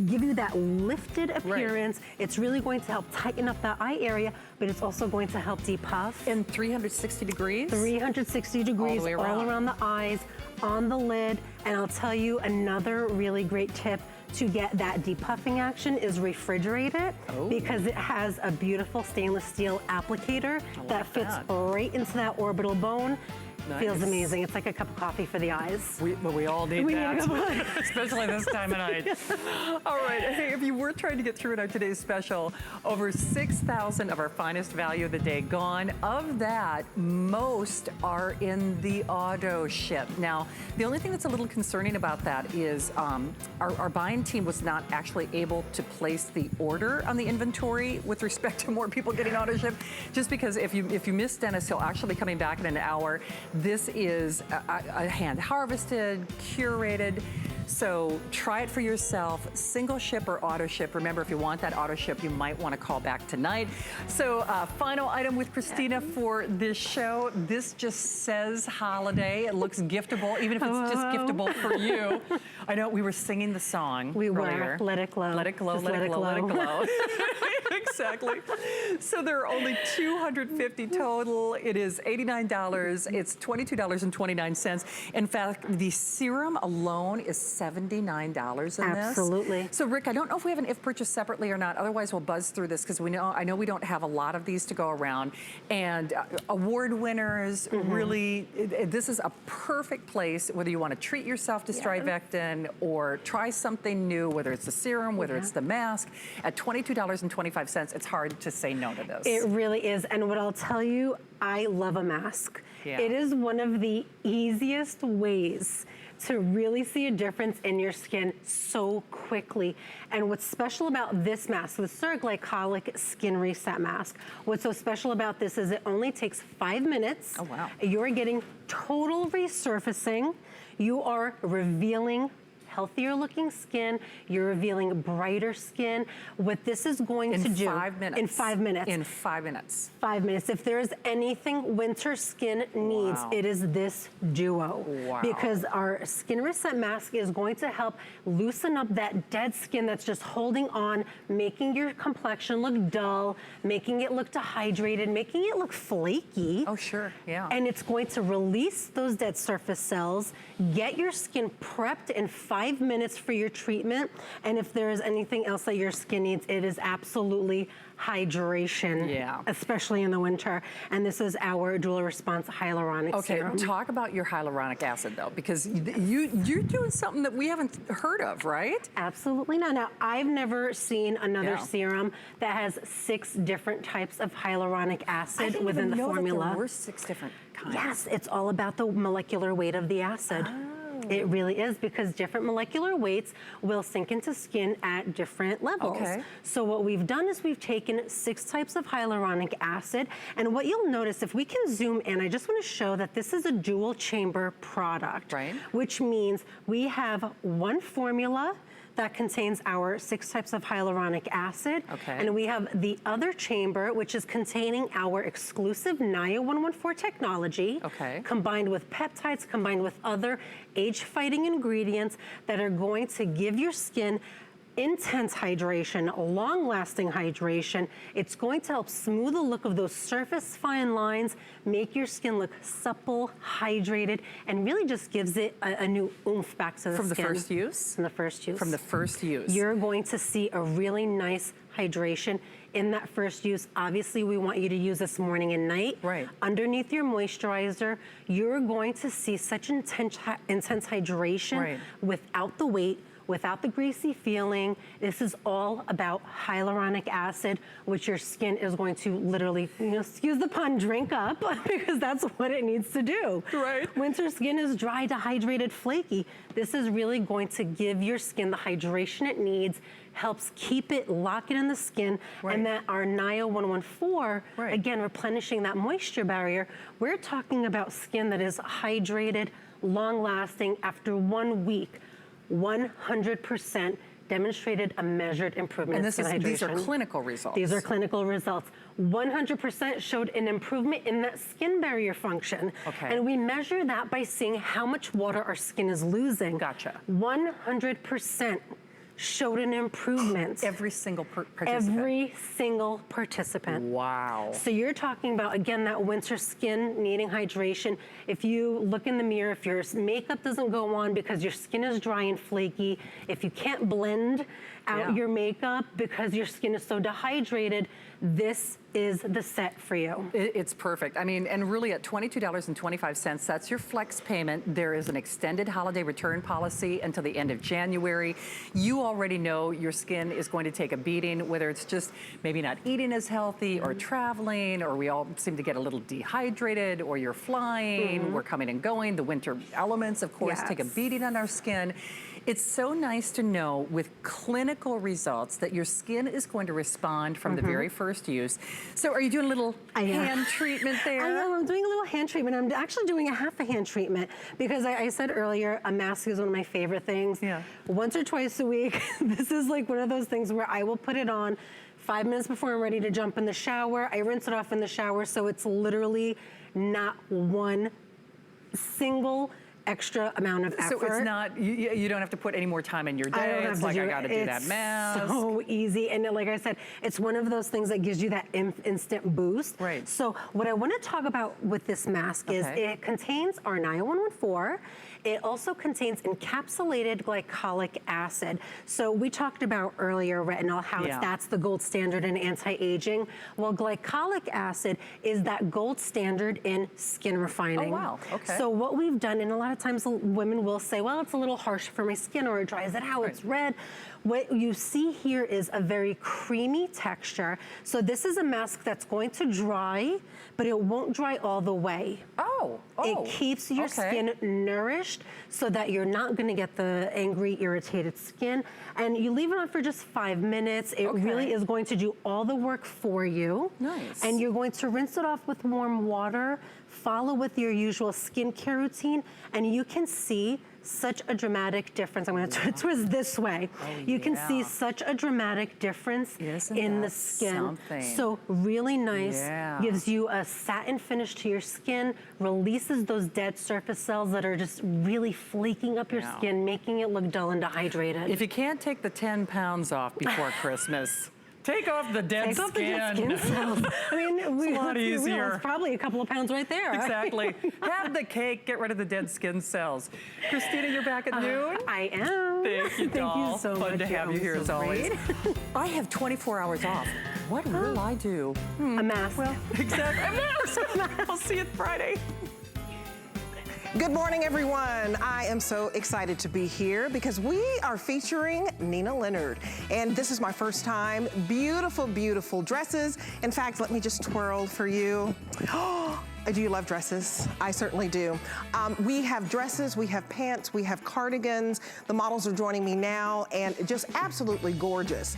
Speaker 10: give you that lifted appearance. It's really going to help tighten up that eye area, but it's also going to help depuff.
Speaker 1: And 360 degrees?
Speaker 10: 360 degrees
Speaker 1: all
Speaker 10: around the eyes, on the lid. And I'll tell you another really great tip to get that depuffing action is refrigerate it, because it has a beautiful stainless steel applicator that fits right into that orbital bone.
Speaker 1: Nice.
Speaker 10: Feels amazing. It's like a cup of coffee for the eyes.
Speaker 1: We all need that, especially this time of night. All right, hey, if you were trying to get through it on today's special, over 6,000 of our finest value of the day gone. Of that, most are in the auto ship. Now, the only thing that's a little concerning about that is our buying team was not actually able to place the order on the inventory with respect to more people getting auto ship, just because if you miss Dennis, he'll actually be coming back in an hour. This is a hand harvested, curated, so try it for yourself. Single ship or auto ship. Remember, if you want that auto ship, you might want to call back tonight. So final item with Christina for this show. This just says holiday. It looks giftable, even if it's just giftable for you. I know we were singing the song earlier.
Speaker 10: Let it glow.
Speaker 1: Let it glow, let it glow, let it glow. Exactly. So there are only 250 total. It is $89. It's $22.29. In fact, the serum alone is $79 in this.
Speaker 10: Absolutely.
Speaker 1: So Rick, I don't know if we have an if purchase separately or not. Otherwise, we'll buzz through this because I know we don't have a lot of these to go around. And award winners, really, this is a perfect place, whether you want to treat yourself to StriVectin or try something new, whether it's the serum, whether it's the mask. At $22.25, it's hard to say no to this.
Speaker 10: It really is. And what I'll tell you, I love a mask.
Speaker 1: Yeah.
Speaker 10: It is one of the easiest ways to really see a difference in your skin so quickly. And what's special about this mask, the Surglycolic Skin Reset Mask, what's so special about this is it only takes 5 minutes.
Speaker 1: Oh, wow.
Speaker 10: You're getting total resurfacing. You are revealing healthier looking skin. You're revealing brighter skin. What this is going to do.
Speaker 1: In 5 minutes.
Speaker 10: In 5 minutes.
Speaker 1: In 5 minutes.
Speaker 10: 5 minutes. If there is anything winter skin needs, it is this duo.
Speaker 1: Wow.
Speaker 10: Because our Skin Reset Mask is going to help loosen up that dead skin that's just holding on, making your complexion look dull, making it look dehydrated, making it look flaky.
Speaker 1: Oh, sure, yeah.
Speaker 10: And it's going to release those dead surface cells, get your skin prepped in 5 minutes for your treatment. And if there is anything else that your skin needs, it is absolutely hydration, especially in the winter. And this is our dual response hyaluronic serum.
Speaker 1: Okay, talk about your hyaluronic acid though, because you're doing something that we haven't heard of, right?
Speaker 10: Absolutely not. Now, I've never seen another serum that has 6 different types of hyaluronic acid within the formula.
Speaker 1: There were 6 different kinds.
Speaker 10: Yes, it's all about the molecular weight of the acid. It really is, because different molecular weights will sink into skin at different levels.
Speaker 1: Okay.
Speaker 10: So what we've done is we've taken 6 types of hyaluronic acid, and what you'll notice, if we can zoom in, I just want to show that this is a dual chamber product,
Speaker 1: right?
Speaker 10: Which means we have one formula that contains our 6 types of hyaluronic acid.
Speaker 1: Okay.
Speaker 10: And we have the other chamber, which is containing our exclusive NIO 114 technology, combined with peptides, combined with other age-fighting ingredients that are going to give your skin intense hydration, long-lasting hydration. It's going to help smooth the look of those surface fine lines, make your skin look supple, hydrated, and really just gives it a new oomph back to the skin.
Speaker 1: From the first use?
Speaker 10: From the first use.
Speaker 1: From the first use.
Speaker 10: You're going to see a really nice hydration in that first use. Obviously, we want you to use this morning and night.
Speaker 1: Right.
Speaker 10: Underneath your moisturizer, you're going to see such intense hydration without the weight, without the greasy feeling. This is all about hyaluronic acid, which your skin is going to literally, excuse the pun, drink up, because that's what it needs to do.
Speaker 1: Right.
Speaker 10: Winter skin is dry, dehydrated, flaky. This is really going to give your skin the hydration it needs, helps keep it, lock it in the skin, and that our NIO 114, again, replenishing that moisture barrier. We're talking about skin that is hydrated, long-lasting after 1 week. 100% demonstrated a measured improvement in skin hydration.
Speaker 1: These are clinical results.
Speaker 10: These are clinical results. 100% showed an improvement in that skin barrier function.
Speaker 1: Okay.
Speaker 10: And we measure that by seeing how much water our skin is losing.
Speaker 1: Gotcha.
Speaker 10: 100% showed an improvement.
Speaker 1: Every single participant?
Speaker 10: Every single participant.
Speaker 1: Wow.
Speaker 10: So you're talking about, again, that winter skin needing hydration. If you look in the mirror, if your makeup doesn't go on because your skin is dry and flaky, if you can't blend out your makeup because your skin is so dehydrated, this is the set for you.
Speaker 1: It's perfect. I mean, and really at $22.25, that's your flex payment. There is an extended holiday return policy until the end of January. You already know your skin is going to take a beating, whether it's just maybe not eating as healthy or traveling, or we all seem to get a little dehydrated, or you're flying, we're coming and going. The winter elements, of course, take a beating on our skin. It's so nice to know with clinical results that your skin is going to respond from the very first use. So are you doing a little hand treatment there?
Speaker 10: I am. I'm doing a little hand treatment. I'm actually doing a half a hand treatment because I said earlier, a mask is one of my favorite things. Yeah. Once or twice a week, this is like one of those things where I will put it on 5 minutes before I'm ready to jump in the shower. I rinse it off in the shower, so it's literally not one single extra amount of effort.
Speaker 1: So it's not, you don't have to put any more time in your day.
Speaker 10: I don't have
Speaker 1: it's
Speaker 10: to
Speaker 1: like,
Speaker 10: do
Speaker 1: I gotta do that mask.
Speaker 10: It's so easy. And like I said, it's one of those things that gives you that instant boost.
Speaker 1: Right.
Speaker 10: So what I want to talk about with this mask is it contains our NIO 114. It also contains encapsulated glycolic acid. So we talked about earlier retinol, how that's the gold standard in anti-aging. Well, glycolic acid is that gold standard in skin refining.
Speaker 1: Oh, wow. Okay.
Speaker 10: So what we've done, and a lot of times women will say, well, it's a little harsh for my skin, or it dries it out, it's red. What you see here is a very creamy texture. So this is a mask that's going to dry, but it won't dry all the way. It keeps your skin nourished so that you're not gonna get the angry, irritated skin. And you leave it on for just 5 minutes. It really is going to do all the work for you.
Speaker 1: Nice.
Speaker 10: And you're going to rinse it off with warm water, follow with your usual skincare routine, and you can see such a dramatic difference. I'm going to twist this way. You can see such a dramatic difference in the skin. So really nice, gives you a satin finish to your skin, releases those dead surface cells that are just really flaking up your skin, making it look dull and dehydrated.
Speaker 1: If you can't take the 10 pounds off before Christmas, take off the dead skin.
Speaker 10: Take off the dead skin cells. I mean,
Speaker 1: it's a lot easier.
Speaker 10: It's probably a couple of pounds right there.
Speaker 1: Exactly. Have the cake, get rid of the dead skin cells. Christina, you're back at noon?
Speaker 10: I am.
Speaker 1: Thank you, doll.
Speaker 10: Thank you so much.
Speaker 1: Fun to have you here as always. I have 24 hours off. What will I do?
Speaker 10: A mask.
Speaker 1: Well, exactly. A mask. I'll see you Friday.
Speaker 12: Good morning, everyone. I am so excited to be here because we are featuring Nina Leonard. And this is my first time. Beautiful, beautiful dresses. In fact, let me just twirl for you. Do you love dresses? I certainly do. We have dresses, we have pants, we have cardigans. The models are joining me now, and just absolutely gorgeous.